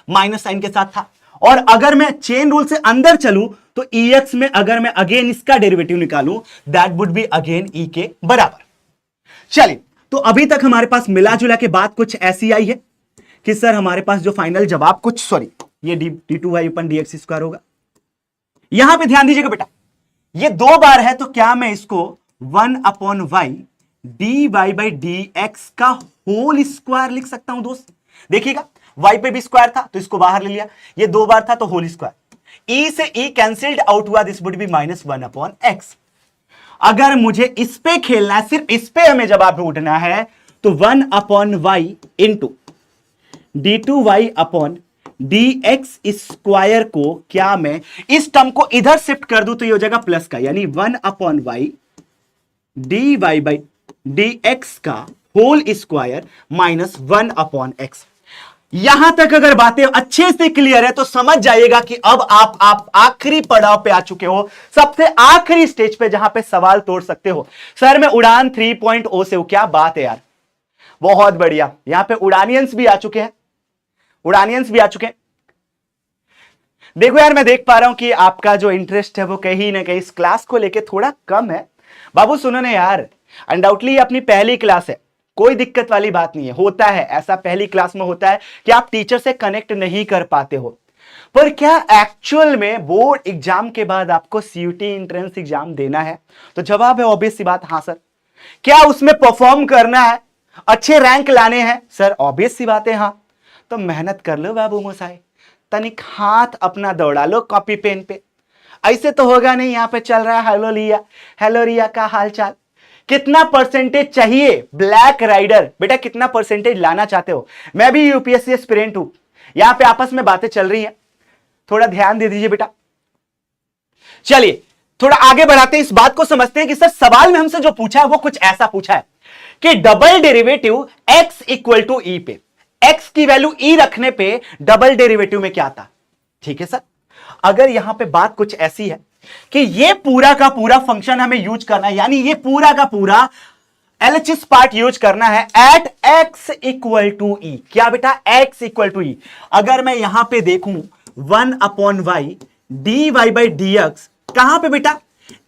minus sine के साथ था। और अगर मैं चेन रूल से अंदर चलूं तो ex में अगर मैं अगेन इसका डेरिवेटिव निकालूं that would be again e के बराबर। चलिए तो अभी तक हमारे पास मिला जुला के बात कुछ ऐसी आई है कि सर हमारे पास जो फाइनल जवाब ये d2y/dx² होगा। यहां पे ध्यान दीजिएगा बेटा, ये दो बार है तो क्या मैं इसको 1/y dy/dx का होल स्क्वायर लिख सकता हूं दोस्त? देखिएगा y पे भी स्क्वायर था तो इसको बाहर ले लिया, ये दो बार था तो होल स्क्वायर, e से e कैंसिल्ड आउट हुआ, दिस वुड बी -1/x। अगर मुझे इस पे खेलना है, सिर्फ इस पे हमें जवाब ढूंढना है, तो 1/y इंटू d2y/dx² को क्या मैं इस टर्म को इधर शिफ्ट कर दूं तो ये हो जाएगा प्लस का, यानी 1/y dy/dx का होल स्क्वायर -1/x। यहां तक अगर बातें अच्छे से क्लियर है तो समझ जाइएगा कि अब आप आखिरी पड़ाव पे आ चुके हो, सबसे आखिरी स्टेज पे जहां पे सवाल तोड़ सकते हो। सर मैं उड़ान 3.0 से हूं, क्या बात है यार, बहुत बढ़िया। यहां पे उड़ानियंस भी आ चुके हैं, देखो यार मैं देख पा रहा हूं कि आपका जो इंटरेस्ट है वो कहीं ना कहीं इस क्लास को लेके थोड़ा कम है। बाबू सुनो ना यार, अनडाउटली ये अपनी पहली क्लास है, कोई दिक्कत वाली बात नहीं है। होता है ऐसा, पहली क्लास में होता है कि आप टीचर से कनेक्ट नहीं कर पाते हो, पर क्या एक्चुअल में बोर्ड एग्जाम के बाद आपको सीयूटी एंट्रेंस एग्जाम देना है? तो जवाब है ऑब्वियस सी बात, हाँ सर। क्या उसमें परफॉर्म करना है, अच्छे रैंक लाने हैं? सर ऑब्वियस सी बात है हाँ। तो मेहनत कर लो बाबू मोसाई, तनिक हाथ अपना दौड़ा लो कॉपी पेन पे। ऐसे तो होगा नहीं, यहां पे चल रहा है हेलो रिया का हालचाल। कितना परसेंटेज चाहिए ब्लैक राइडर? बेटा कितना परसेंटेज लाना चाहते हो? मैं भी यूपीएससी एस्पिरेंट हूं, यहां पे आपस में बातें चल रही हैं, थोड़ा ध्यान दे दीजिए बेटा। चलिए थोड़ा आगे बढ़ाते हैं, इस बात को समझते हैं कि सर सवाल में हमसे जो पूछा है वो कुछ ऐसा पूछा है कि double derivative x equal to e पे, x की वैल्यू ई रखने पे डबल डेरिवेटिव में क्या आता? ठीक है सर, अगर यहां पे बात कुछ ऐसी है कि ये पूरा का पूरा फंक्शन हमें यूज करना है, यानी ये पूरा का पूरा एलएचएस पार्ट यूज करना है एट x इक्वल टू ई। क्या बेटा? x इक्वल टू ई। अगर मैं यहां पे देखूं 1/y dy बाई dx, कहां पे बेटा?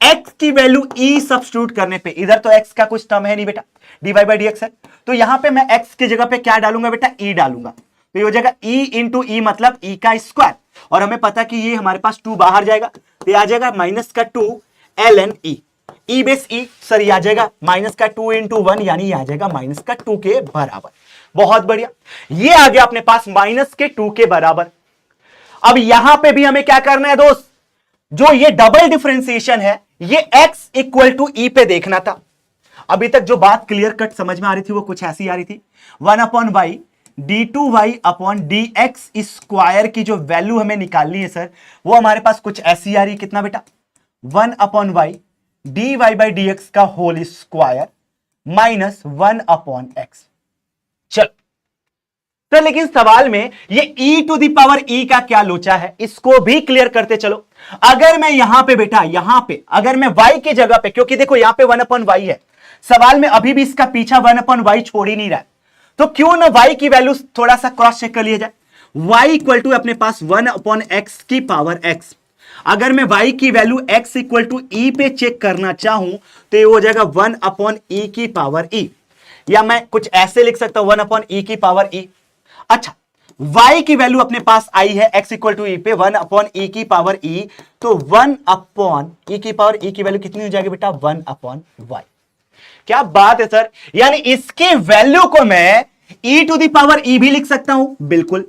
x की वैल्यू e सब्स्टिट्यूट करने पे, इधर तो x का कुछ टर्म है नहीं बेटा, dy बाई dx है, तो यहां पे मैं x की जगह पे क्या डालूंगा बेटा? e डालूंगा, तो ये हो जाएगा e इंटू ई मतलब e का स्क्वायर, और हमें पता कि ये हमारे पास 2 बाहर जाएगा तो ये आ जाएगा माइनस का 2 ln e base e, sir ये आ जाएगा माइनस का 2 इंटू 1, यानी ये आ जाएगा माइनस का 2 के बराबर। बहुत बढ़िया, ये आ गया अपने पास माइनस के 2 के बराबर। अब यहां पे भी हमें क्या करना है दोस्त? जो ये डबल डिफरेंशिएशन है ये x इक्वल टू ई पे देखना था। अभी तक जो बात क्लियर कट समझ में आ रही थी वो कुछ ऐसी आ रही थी, 1/y d2y upon dx square की जो वैल्यू हमें निकालनी है सर, वो हमारे पास कुछ ऐसी आ रही है। कितना बेटा? 1/y dy बाई dx का होल स्क्वायर माइनस 1/x। चलो तो लेकिन सवाल में ये e to the power e का क्या लोचा है, इसको भी क्लियर करते चलो। अगर मैं यहां पे बेटा, यहां पे अगर मैं y की जगह पे, क्योंकि देखो यहां पे 1/y है, सवाल में अभी भी इसका पीछा 1/y छोड़ ही नहीं रहा है, तो क्यों ना y की वैल्यू थोड़ा सा क्रॉस चेक कर लिया जाए। y इक्वल टू अपने पास 1/x की पावर x। अगर मैं y की value x equal to e पे चेक करना चाहूं तो ये हो जाएगा 1/e की पावर e, या मैं कुछ ऐसे लिख सकता हूं 1/e की पावर e। अच्छा, y की वैल्यू अपने पास आई है x इक्वल टू ई पे 1/e की पावर e, तो 1/e की पावर e की वैल्यू कितनी हो जाएगी बेटा? 1/y। क्या बात है सर, यानी इसके वैल्यू को मैं e to the power e भी लिख सकता हूं। बिल्कुल।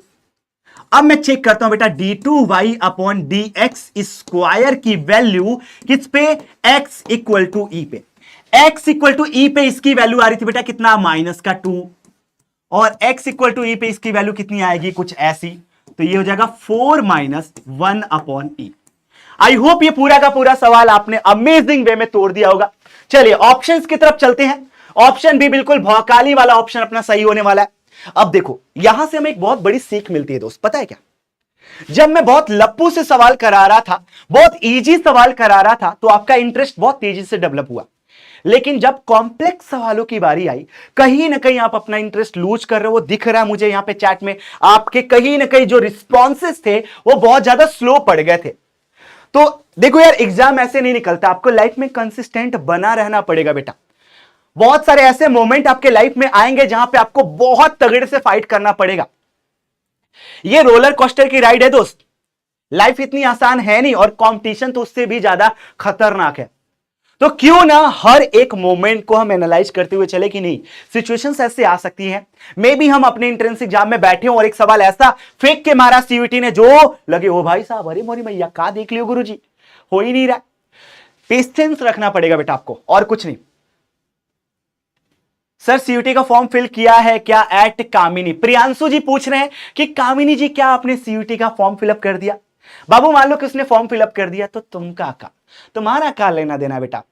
अब मैं चेक करता हूं बेटा, d2y अपॉन dx स्क्वायर की वैल्यू किस पे? x इक्वल टू ई पे। x इक्वल टू ई पे इसकी वैल्यू आ रही थी बेटा कितना? माइनस का 2, और x इक्वल टू ई पे इसकी वैल्यू कितनी आएगी? कुछ ऐसी, तो ये हो जाएगा 4 माइनस 1/e। आई होप ये पूरा का पूरा सवाल आपने अमेजिंग वे में तोड़ दिया होगा। चलिए ऑप्शंस की तरफ चलते हैं। ऑप्शन भी बिल्कुल भौकाली वाला ऑप्शन अपना सही होने वाला है। अब देखो यहां से हमें एक बहुत बड़ी सीख मिलती है दोस्त, पता है क्या? जब मैं बहुत लप्पू से सवाल करा रहा था, बहुत इजी सवाल करा रहा था, तो आपका इंटरेस्ट बहुत तेजी से डेवलप हुआ, लेकिन जब कॉम्प्लेक्स सवालों की बारी आई, कहीं ना कहीं आप अपना इंटरेस्ट लूज कर रहे हो। वो दिख रहा है मुझे यहां पे चैट में, आपके कहीं ना कहीं जो रिस्पॉन्सेस थे वो बहुत ज्यादा स्लो पड़ गए थे। तो देखो यार, एग्जाम ऐसे नहीं निकलता, आपको लाइफ में कंसिस्टेंट बना रहना पड़ेगा बेटा। बहुत सारे ऐसे मोमेंट आपके लाइफ में आएंगे जहां पे आपको बहुत तगड़े से फाइट करना पड़ेगा। ये रोलर कोस्टर की राइड है दोस्त, लाइफ इतनी आसान है नहीं, और कंपटीशन तो उससे भी ज्यादा खतरनाक है। तो क्यों ना हर एक मोमेंट को हम एनालाइज करते हुए चले कि नहीं, सिचुएशंस ऐसे आ सकती हैं, मे बी हम अपने एंट्रेंस एग्जाम में बैठे हो और एक सवाल ऐसा फेंक के मारा सीयूटी ने जो लगे ओ भाई साहब, अरे मोरी मैया का देख लियो गुरुजी, हो ही नहीं रहा। पेशेंस रखना पड़ेगा बेटा आपको, और कुछ नहीं। सर सीयूटी का फॉर्म फिल किया है क्या? एट कामिनी। प्रियांशु जी पूछ रहे हैं कि कामिनी जी क्या आपने सीयूटी का फॉर्म फिलअप कर दिया? बाबू मान लो कि उसने फॉर्म फिलअप कर दिया तो तुम्हारा क्या लेना देना बेटा,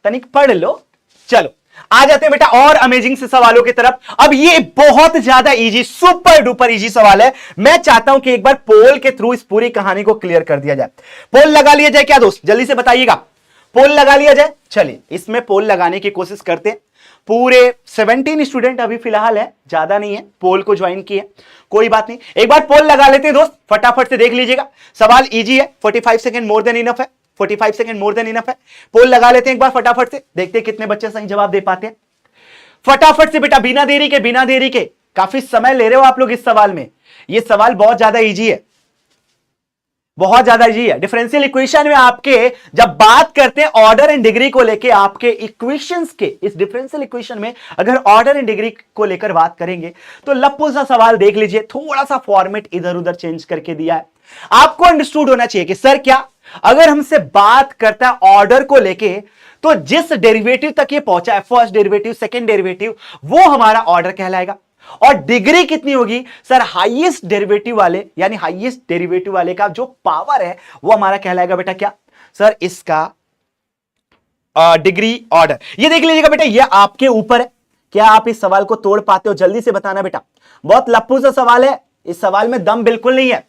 तनिक पढ़ लो। चलो आ जाते हैं बेटा और अमेजिंग से सवालों की तरफ। अब ये बहुत ज्यादा इजी, सुपर डुपर इजी सवाल है। मैं चाहता हूं कि एक बार पोल के थ्रू इस पूरी कहानी को क्लियर कर दिया जाए। पोल लगा लिया जाए क्या दोस्त? जल्दी से बताइएगा, पोल लगा लिया जाए। चलिए इसमें पोल लगाने की कोशिश करते हैं। पूरे 17 स्टूडेंट अभी फिलहाल है, ज्यादा नहीं है, पोल को ज्वाइन किए, कोई बात नहीं। एक बार पोल लगा लेते हैं दोस्त, फटाफट से देख लीजिएगा। सवाल इजी है, 45 सेकंड मोर देन इनफ है, 45 सेकंड मोर देन इनफ है। पोल लगा लेते हैं एक बार फटाफट से, देखते हैं कितने बच्चे सही जवाब दे पाते हैं। फटाफट से बेटा, बिना देरी के। काफी समय ले रहे हो आप लोग इस सवाल में, ये सवाल बहुत ज्यादा इजी है, बहुत ज्यादा इजी है। डिफरेंशियल इक्वेशन में आपके जब बात करते हैं ऑर्डर एंड डिग्री को लेके, आपके इक्वेशंस के इस डिफरेंशियल इक्वेशन में अगर ऑर्डर एंड डिग्री को लेकर बात करेंगे तो लप्पू सा सवाल देख लीजिए, थोड़ा सा फॉर्मेट इधर उधर चेंज करके दिया है। आपको अंडरस्टूड होना चाहिए कि सर क्या अगर हमसे बात करता है ऑर्डर को लेके, तो जिस डेरिवेटिव तक ये पहुंचा है, फर्स्ट डेरिवेटिव सेकंड डेरिवेटिव, वो हमारा ऑर्डर कहलाएगा। और डिग्री कितनी होगी सर, हाईएस्ट डेरिवेटिव वाले, यानी हाईएस्ट डेरिवेटिव वाले का जो पावर है वो हमारा कहलाएगा बेटा क्या सर, इसका डिग्री ऑर्डर। ये देख लीजिएगा बेटा, ये आपके ऊपर है, क्या आप इस सवाल को तोड़ पाते हो? जल्दी से बताना बेटा, बहुत लप्पू सा सवाल है, इस सवाल में दम बिल्कुल नहीं है।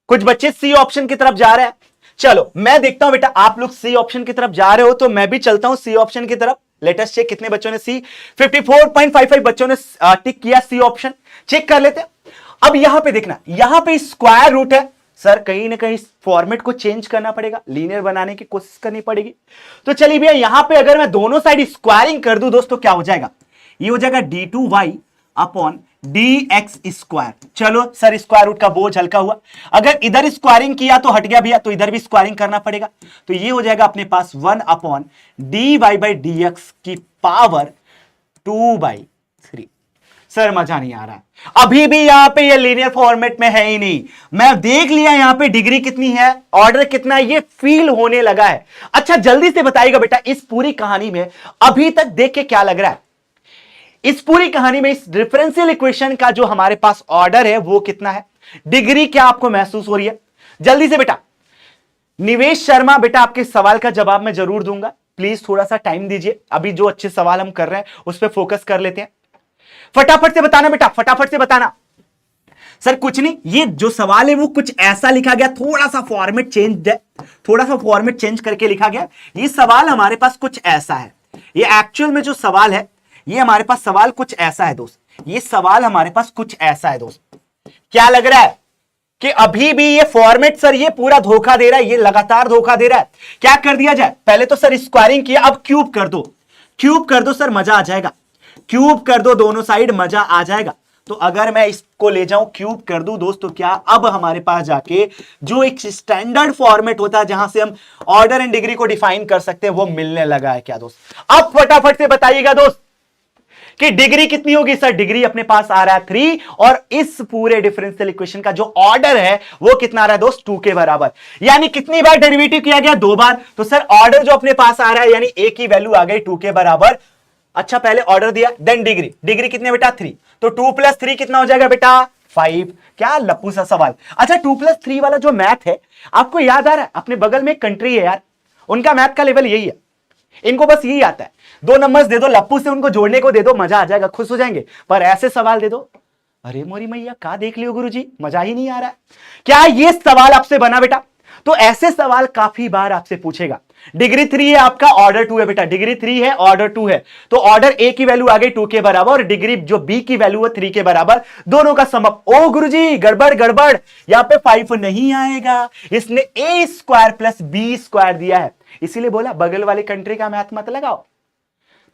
कुछ बच्चे सी ऑप्शन की तरफ जा रहे हैं, चलो मैं देखता हूं बेटा, आप लोग सी ऑप्शन की तरफ जा रहे हो तो मैं भी चलता हूं सी ऑप्शन की तरफ। लेटेस्ट चेक कितने बच्चों ने सी, 54.55 बच्चों ने टिक किया सी ऑप्शन, चेक कर लेते हैं। अब यहां पे देखना, यहां पे स्क्वायर रूट है सर, कहीं ना कहीं फॉर्मेट को चेंज करना पड़ेगा, लीनियर बनाने की कोशिश करनी पड़ेगी। तो चलिए भैया, यहां पे अगर मैं दोनों साइड स्क्वायरिंग कर दूं दोस्तों, क्या हो जाएगा? ये हो जाएगा d2y अपॉन dx स्क्वायर। चलो सर, स्क्वायर रूट का बोझ हल्का हुआ। अगर इधर स्क्वायरिंग किया तो हट गया भैया, तो इधर भी स्क्वायरिंग करना पड़ेगा। तो ये हो जाएगा अपने पास 1 अपॉन dy बाई dx की पावर 2/3। सर मजा नहीं आ रहा है, अभी भी यहां पे ये लीनियर फॉर्मेट में है ही नहीं। मैं देख लिया यहां पे डिग्री कितनी है, ऑर्डर कितना है, ये फील होने लगा है। अच्छा जल्दी से बताइएगा बेटा, इस पूरी कहानी में अभी तक देख के क्या लग रहा है? इस पूरी कहानी में इस डिफरेंशियल इक्वेशन का जो हमारे पास ऑर्डर है वो कितना है? डिग्री क्या आपको महसूस हो रही है? जल्दी से बेटा। निवेश शर्मा बेटा, आपके सवाल का जवाब मैं जरूर दूंगा, प्लीज थोड़ा सा टाइम दीजिए, अभी जो अच्छे सवाल हम कर रहे हैं उस पर फोकस कर लेते हैं। फटाफट से बताना बेटा, फटाफट से बताना। सर कुछ नहीं, ये जो सवाल है वो कुछ ऐसा लिखा गया, थोड़ा सा फॉर्मेट चेंज है, थोड़ा सा फॉर्मेट चेंज करके लिखा गया। ये सवाल हमारे पास कुछ ऐसा है, ये एक्चुअल में जो सवाल है, ये हमारे पास सवाल कुछ ऐसा है दोस्त, ये सवाल हमारे पास कुछ ऐसा है दोस्त। क्या लग रहा है कि अभी भी ये फॉर्मेट सर ये पूरा धोखा दे रहा है, ये लगातार धोखा दे रहा है? क्या कर दिया जाए? पहले तो सर स्क्वायरिंग किया, अब क्यूब कर दो, क्यूब कर दो सर, मजा आ जाएगा। क्यूब कर दो दोनों साइड, मजा आ जाएगा। तो अगर मैं इसको ले जाऊं क्यूब कर दूं दोस्तों, क्या अब हमारे पास जाके जो एक स्टैंडर्ड फॉर्मेट होता है जहां से हम ऑर्डर एंड डिग्री को डिफाइन कर सकते हैं, वो मिलने लगा है क्या दोस्त? अब फटाफट से बताइएगा दोस्त कि डिग्री कितनी होगी? सर डिग्री अपने पास आ रहा है 3, और इस पूरे डिफरेंशियल इक्वेशन का जो ऑर्डर है वो कितना आ रहा है दोस्त? 2 के बराबर। यानी कितनी बार डेरिवेटिव किया गया? 2 बार। तो सर ऑर्डर जो अपने पास आ रहा है, यानी a की वैल्यू आ गई 2 के बराबर। अच्छा पहले ऑर्डर दिया, देन डिग्री, डिग्री कितने बेटा? 3। तो 2 + 3 कितना हो जाएगा बेटा? 5। क्या लप्पू सा सवाल। अच्छा 2 + 3 वाला जो मैथ है आपको याद आ रहा है? अपने बगल में एक कंट्री है यार, उनका मैथ का लेवल यही है, इनको बस यही आता है, 2 नंबर्स दे दो लप्पू से, उनको जोड़ने को दे दो, मजा आ जाएगा, खुश हो जाएंगे। पर ऐसे सवाल दे दो, अरे मोरी मैया का देख लियो गुरुजी, मजा ही नहीं आ रहा है। क्या ये सवाल आपसे बना बेटा? तो ऐसे सवाल काफी बार आपसे पूछेगा। डिग्री 3 है आपका, ऑर्डर 2 है बेटा, डिग्री 3 है, ऑर्डर 2 है, तो ऑर्डर ए की वैल्यू आ गई 2 के बराबर, और डिग्री जो बी की वैल्यू है 3 के बराबर, दोनों का सम अप। ओ गुरुजी गड़बड़ गड़बड़, यहां पे 5 नहीं आएगा, इसने a square plus B square दिया है, इसीलिए बोला बगल वाली कंट्री का मैथ मत लगाओ,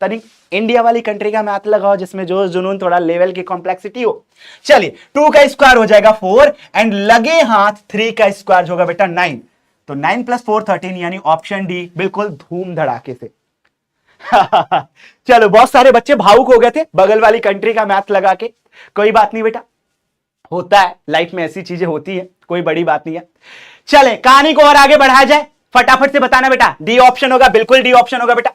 तनिक इंडिया वाली कंट्री का मैथ लगाओ जिसमें जो जुनून थोड़ा लेवल की कॉम्प्लेक्सिटी हो। चलिए 2 का स्क्वायर हो जाएगा 4, एंड लगे हाथ 3 का स्क्वायर होगा बेटा 9। तो 9 + 4 13, यानी ऑप्शन डी बिल्कुल धूम धड़ाके से। चलो बहुत सारे बच्चे भावुक हो गए थे बगल वाली कंट्री का मैथ लगा के, कोई बात नहीं बेटा, होता है लाइफ में, ऐसी चीजें होती है, कोई बड़ी बात नहीं है। चले कहानी को और आगे बढ़ाया जाए, फटाफट से बताना बेटा, डी ऑप्शन होगा, बिल्कुल डी ऑप्शन होगा बेटा,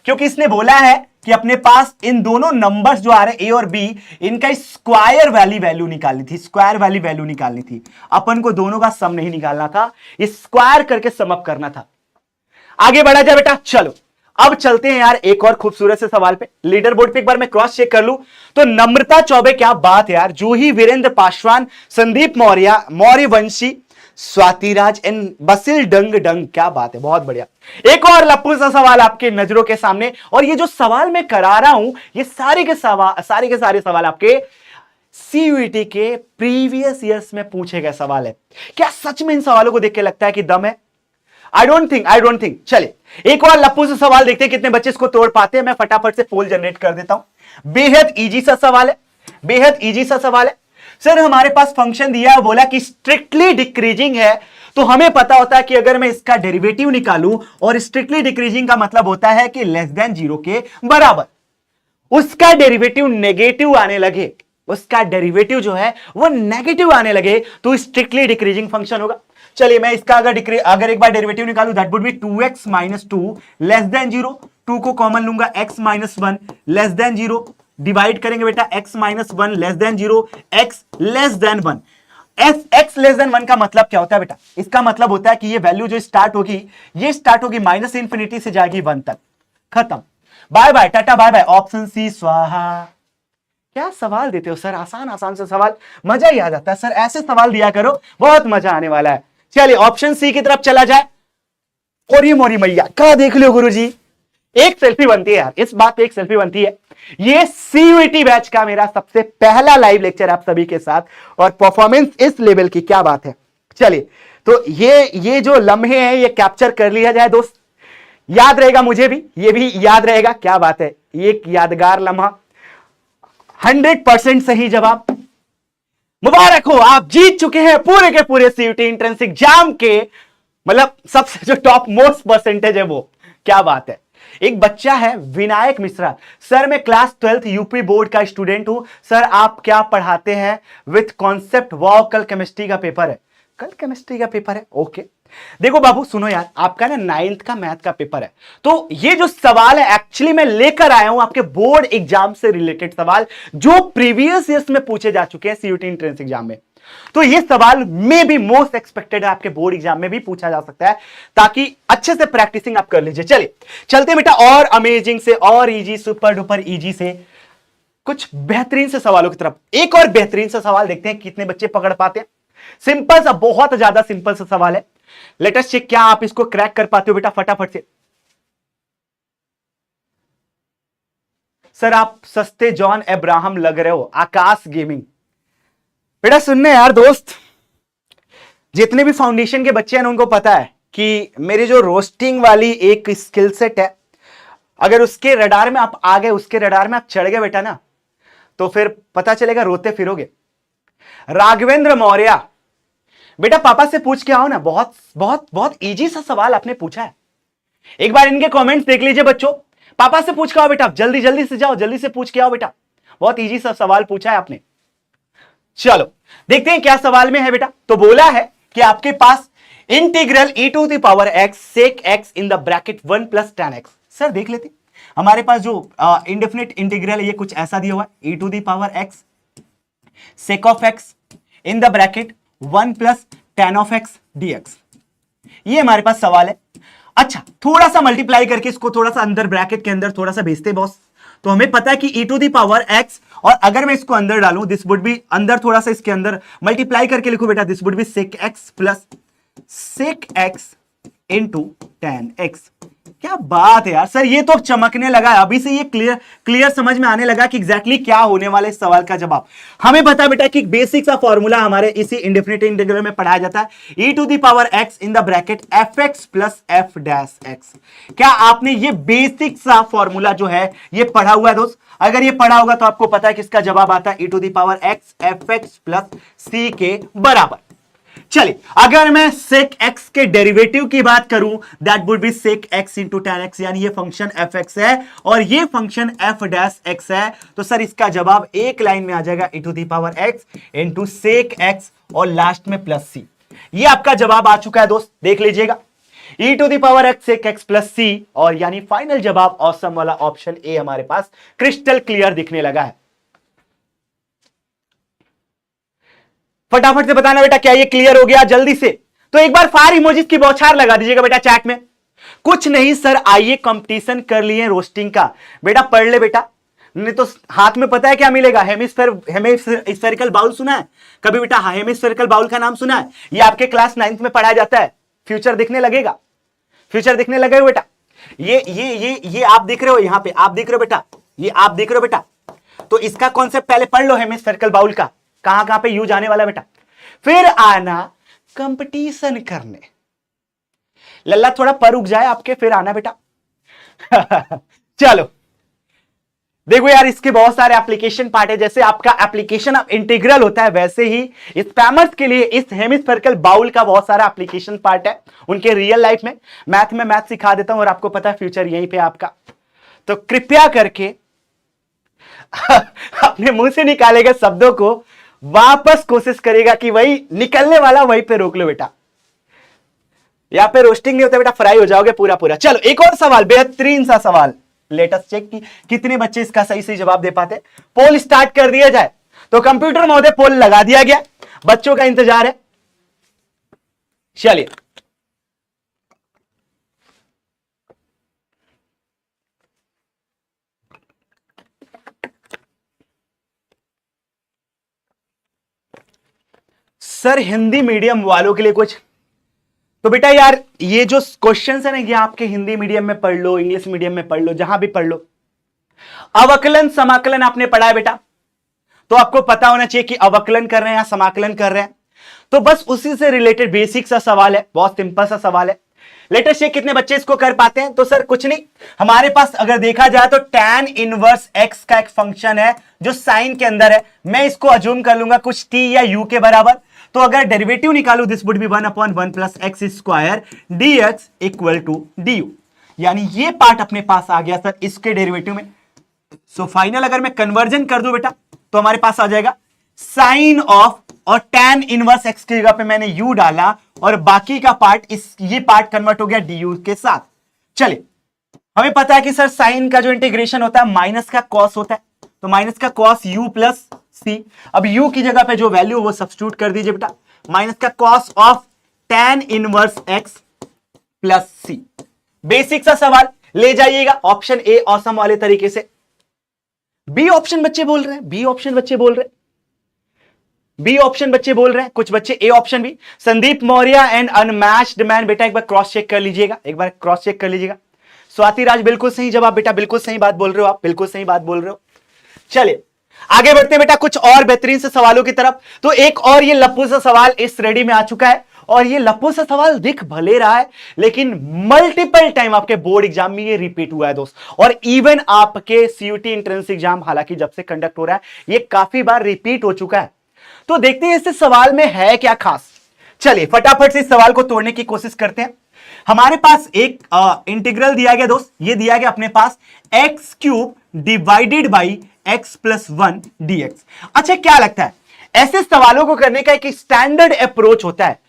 क्योंकि इसने बोला है कि अपने पास इन दोनों नंबर्स जो आ रहे हैं ए और बी, इनका स्क्वायर वाली वैल्यू निकालनी थी, स्क्वायर वाली वैल्यू निकालनी थी। अपन को दोनों का सम नहीं निकालना था, स्क्वायर करके सम अप करना था। आगे बढ़ा जाए बेटा, चलो अब चलते हैं यार एक और खूबसूरत से सवाल पे। लीडर बोर्ड पे एक बार मैं क्रॉस चेक कर लूं तो नम्रता चौबे, क्या बात है यार, जूही वीरेंद्र पासवान, संदीप मौर्य, मौर्य वंशी, स्वातिराज एंड बसिल डंग डंग, क्या बात है, बहुत बढ़िया। एक और लप्पू सा सवाल आपके नजरों के सामने, और ये जो सवाल मैं करा रहा हूं ये सारे के सारे सवाल आपके सीयूईटी के प्रीवियस ईयर्स में पूछे गए सवाल है। क्या सच में इन सवालों को देख के लगता है कि दम है? I don't think. चलिए एक और लप्पू से सवाल देखते हैं कितने बच्चे इसको तोड़ पाते हैं। मैं फटाफट से पोल जनरेट कर देता हूं। बेहद इजी सा सवाल है, बेहद इजी सा सवाल है। सर हमारे पास फंक्शन दिया है, बोला कि स्ट्रिक्टली डिक्रीजिंग है, तो हमें पता होता है कि अगर मैं इसका डेरिवेटिव निकालूं, और स्ट्रिक्टली डिक्रीजिंग का मतलब होता है कि लेस देन 0 के बराबर, उसका डेरिवेटिव नेगेटिव आने लगे, उसका डेरिवेटिव जो है वो नेगेटिव आने लगे तो स्ट्रिक्टली डिक्रीजिंग फंक्शन होगा। चलिए मैं इसका अगर एक बार डेरिवेटिव निकालू that would B 2x minus 2 less than 0। 2 को कॉमन लूंगा, x minus 1 less than 0, divide करेंगे बेटा x minus 1 less than 0, x less than 1। x less than 1 का मतलब क्या होता है बेटा? इसका मतलब होता है कि ये वैल्यू जो स्टार्ट होगी, ये स्टार्ट होगी माइनस इंफिनिटी से जाएगी 1 तक, खत्म, बाय बाय टाटा बाय बाय। ऑप्शन सी स्वाहा। क्या सवाल देते हो सर, आसान आसान से सवाल, मजा ही आ जाता है सर, ऐसे सवाल दिया करो, बहुत मजा आने वाला है। चलिए ऑप्शन सी की तरफ चला जाए। और ये मोरी मैया क्या देख लो गुरुजी, एक सेल्फी बनती है यार, इस बात पे एक सेल्फी बनती है। ये सीयूईटी बैच का मेरा सबसे पहला लाइव लेक्चर आप सभी के साथ, और परफॉर्मेंस इस लेवल की, क्या बात है। चलिए तो ये जो लम्हे हैं ये कैप्चर कर लिया जाए दोस्त, याद रहेगा, मुझे भी ये भी याद रहेगा, क्या बात है, एक यादगार लम्हा। 100% सही जवाब, मुबारक हो, आप जीत चुके हैं पूरे के पूरे सीयूटी एंट्रेंस एग्जाम के, मतलब सबसे जो टॉप मोस्ट परसेंटेज है वो, क्या बात है। एक बच्चा है विनायक मिश्रा, सर मैं क्लास 12th यूपी बोर्ड का स्टूडेंट हूं, सर आप क्या पढ़ाते हैं विथ कॉन्सेप्ट, वाओ कल केमिस्ट्री का पेपर है। कल केमिस्ट्री का पेपर है, ओके। देखो बाबू सुनो यार, आपका ना 9th का मैथ का पेपर है, तो ये जो सवाल है एक्चुअली मैं लेकर आया हूं आपके बोर्ड एग्जाम से रिलेटेड सवाल, जो प्रीवियस ईयर्स में पूछे जा चुके हैं सीयूटी एंट्रेंस एग्जाम में। तो ये सवाल में भी मोस्ट एक्सपेक्टेड है, आपके बोर्ड एग्जाम में भी पूछा जा सकता है, ताकि अच्छे से प्रैक्टिसिंग आप कर लीजिए। चलिए चलते बेटा और अमेजिंग से और इजी, सुपर डुपर इजी से कुछ बेहतरीन से सवालों की तरफ। एक और बेहतरीन सा सवाल देखते हैं कितने बच्चे पकड़ पाते हैं। सिंपल सा, बहुत ज्यादा सिंपल सा सवाल है, लेट अस चेक क्या आप इसको क्रैक कर पाते हो बेटा फटाफट से। सर आप सस्ते जॉन अब्राहम लग रहे हो, आकाश गेमिंग। बेटा सुनने यार दोस्त, जितने भी फाउंडेशन के बच्चे हैं उनको पता है कि मेरी जो रोस्टिंग वाली एक स्किल सेट है, अगर उसके रडार में आप आ गए, उसके रडार में आप चढ़ गए बेटा ना, तो फिर पता चलेगा रोते फिरोगे। राघवेंद्र मौर्य, बेटा पापा से पूछ के आओ ना, बहुत बहुत बहुत इजी सा सवाल आपने पूछा है। एक बार इनके कमेंट्स देख लीजिए बच्चों, पापा से पूछ के आओ बेटा, जल्दी जल्दी से जाओ, जल्दी से पूछ के आओ बेटा, बहुत इजी सा सवाल पूछा है आपने। चलो देखते हैं क्या सवाल में है बेटा। तो बोला है कि आपके पास integral e to the power x sec x in the bracket 1 plus tan x। Sir देख लेते, हमारे पास जो इंडेफिनिट इंटीग्रल है ये कुछ ऐसा दिया हुआ है, e to the power x sec of x in the bracket 1 plus tan of x dx। ये हमारे पास सवाल है। अच्छा थोड़ा सा मल्टीप्लाई करके इसको थोड़ा सा अंदर ब्रैकेट के अंदर थोड़ा सा भेजते बॉस, तो हमें पता है कि e to the power x, और अगर मैं इसको अंदर डालूं दिस वुड बी, अंदर थोड़ा सा इसके अंदर मल्टीप्लाई करके लिखूं बेटा, this would B sec x plus sec x into tan x। क्या बात है यार सर, ये तो चमकने लगा है अभी से, ये क्लियर समझ में आने लगा कि एग्जैक्टली क्या होने वाले इस सवाल का जवाब। हमें पता बेटा कि बेसिक सा फॉर्मूला हमारे इसी इंडेफिनिट इंटीग्रल में पढ़ाया जाता है, e to the power x in the bracket fx plus f dash x। क्या आपने ये बेसिक सा फॉर्मूला जो है ये पढ़ा हुआ है दोस्त? अगर ये पढ़ा होगा तो आपको पता है कि इसका जवाब आता है e to the power x fx plus c के बराबर। चलिए अगर मैं sec x के डेरिवेटिव की बात करूं, that would B sec x into tan x, यानी ये फंक्शन fx है और ये फंक्शन f डैश x है, तो सर इसका जवाब एक लाइन में आ जाएगा e to the power x into sec x और लास्ट में प्लस c। ये आपका जवाब आ चुका है दोस्त, देख लीजिएगा e to the power x sec x plus c, और यानी फाइनल जवाब ऑसम वाला ऑप्शन ए हमारे पास क्रिस्टल क्लियर दिखने लगा है। फटाफट से बताना बेटा क्या ये क्लियर हो गया जल्दी से। तो एक बार फायर इमोजीज की बौछार लगा दीजिएगा बेटा चैट में। कुछ नहीं सर, आइए कंपटीशन कर लिए रोस्टिंग का, बेटा पढ़ ले बेटा, नहीं तो हाथ में पता है क्या मिलेगा, हेमिस्फेरिकल बाउल सुना है कभी बेटा? हेमिस्फेरिकल बाउल का नाम सुना है? ये आपके क्लास 9th में पढ़ाया जाता है। फ्यूचर दिखने लगेगा, फ्यूचर दिखने लगेगा बेटा। ये आप देख रहे हो, यहां पे आप देख रहे हो बेटा, ये आप देख रहे हो बेटा, तो इसका कॉन्सेप्ट पहले पढ़ लो, हेमिस्फेरिकल बाउल का कहां कहां पे यूज आने वाला बेटा, फिर आना कंपटीशन करने। लल्ला थोड़ा पर रुक जाए आपके, फिर आना बेटा। चलो देखो यार, इसके बहुत सारे एप्लीकेशन पार्ट है, जैसे आपका एप्लीकेशन ऑफ इंटीग्रल होता है वैसे ही स्पैमर्स के लिए इस हेमिस्फेरिकल बाउल का बहुत सारा एप्लीकेशन पार्ट है उनके रियल लाइफ में। मैथ सिखा देता हूं और आपको पता है फ्यूचर यहीं पे आपका। तो कृपया करके अपने मुंह से निकालेगा शब्दों को वापस कोशिश करेगा कि वही निकलने वाला वहीं पे रोक लो बेटा। यहां पे रोस्टिंग नहीं होता बेटा, फ्राई हो जाओगे पूरा पूरा। चलो एक और सवाल, बेहतरीन सा सवाल, लेटेस्ट चेक की कितने बच्चे इसका सही सही जवाब दे पाते। पोल स्टार्ट कर दिया जाए तो कंप्यूटर महोदय पोल लगा दिया गया, बच्चों का इंतजार है। चलिए सर हिंदी मीडियम वालों के लिए कुछ, तो बेटा यार ये जो क्वेश्चंस है ना, ये आपके हिंदी मीडियम में पढ़ लो, इंग्लिश मीडियम में पढ़ लो, जहां भी पढ़ लो। अवकलन समाकलन आपने पढ़ा है बेटा, तो आपको पता होना चाहिए कि अवकलन कर रहे हैं या समाकलन कर रहे हैं। तो बस उसी से रिलेटेड बेसिक सा सवाल है, बहुत सिंपल सा सवाल है। लेटेस्ट चेक कितने बच्चे इसको कर पाते हैं। तो सर कुछ नहीं, हमारे पास अगर देखा जाए तो tan इनवर्स x का एक फंक्शन है जो साइन के अंदर है। मैं इसको अज्यूम कर लूंगा कुछ t या u के बराबर। तो अगर डेरिवेटिव निकालू this would be 1/1 plus X square dx equal to du, यानी ये पार्ट अपने पास आ गया सर इसके डेरिवेटिव में। सो फाइनल अगर मैं कन्वर्जन कर दूं बेटा तो हमारे पास आ जाएगा साइन ऑफ, और tan इनवर्स x की जगह पे मैंने u डाला और बाकी का पार्ट ये पार्ट कन्वर्ट हो गया du के साथ। चलिए हमें पता है कि सर साइन का जो इंटीग्रेशन होता है माइनस का कॉस होता है, तो माइनस का कॉस u प्लस सी। अब u की जगह पे जो वैल्यू वो सब्स्टिट्यूट कर दीजिए बेटा, माइनस का cos of tan inverse x plus C. Basic सा सवाल ले जाइएगा ऑप्शन ए ऑसम वाले तरीके से। बी ऑप्शन बच्चे बोल रहे हैं, बी ऑप्शन बच्चे बोल रहे हैं, बी ऑप्शन बच्चे बोल रहे हैं, कुछ बच्चे ए ऑप्शन भी। Sandeep Maurya and unmatched man, बेटा एक बार क्रॉस चेक कर लीजिएगा, एक बार क्रॉस चेक कर लीजिएगा। स्वाति राज बिल्कुल सही जवाब बेटा, बिल्कुल सही बात बोल रहे हो आप, बिल्कुल सही बात बोल रहे हो। चलिए आगे बढ़ते हैं बेटा कुछ और बेहतरीन से सवालों की तरफ। तो एक और ये लप्पू सा सवाल इस रेडी में आ चुका है, और ये लप्पू सा सवाल दिख भले रहा है लेकिन मल्टीपल टाइम आपके बोर्ड एग्जाम में ये रिपीट हुआ है दोस्त, और इवन आपके सीयूटी एंट्रेंस एग्जाम हालांकि जब से कंडक्ट हो रहा है ये काफी बार रिपीट हो चुका है। तो देखते हैं इस सवाल में है क्या खास। चलिए फटाफट से इस सवाल को तोड़ने की कोशिश करते हैं। हमारे पास एक इंटीग्रल दिया गया दोस्त, ये दिया गया अपने पास x cube divided by x plus 1 dx। अच्छा क्या लगता है ऐसे सवालों को करने का एक स्टैंडर्ड अप्रोच होता है।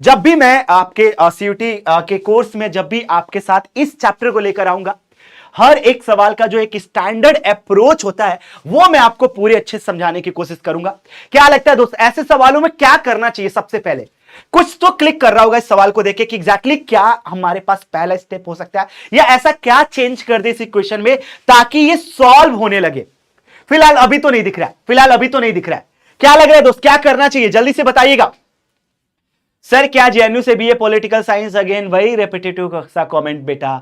जब भी मैं आपके सीयूटी के कोर्स में जब भी आपके साथ इस चैप्टर को लेकर आऊंगा, हर एक सवाल का जो एक स्टैंडर्ड अप्रोच होता है वो मैं आपको पूरे अच्छे से समझाने की कोशिश करूंगा। क्या लगता है दोस्त ऐसे सवालों में क्या करना चाहिए। सबसे पहले कुछ तो क्लिक कर रहा होगा इस सवाल को देखे कि एग्जैक्टली क्या हमारे पास पहला स्टेप हो सकता है, या ऐसा क्या चेंज कर दे इस इक्वेशन में ताकि ये सॉल्व होने लगे। फिलहाल अभी तो नहीं दिख रहा है, फिलहाल अभी तो नहीं दिख रहा है। क्या लग रहा है दोस्त क्या करना चाहिए, जल्दी से बताइएगा। सर क्या जेएनयू से बीए पॉलिटिकल साइंस, अगेन वही रेपिटेटिव सा कमेंट बेटा,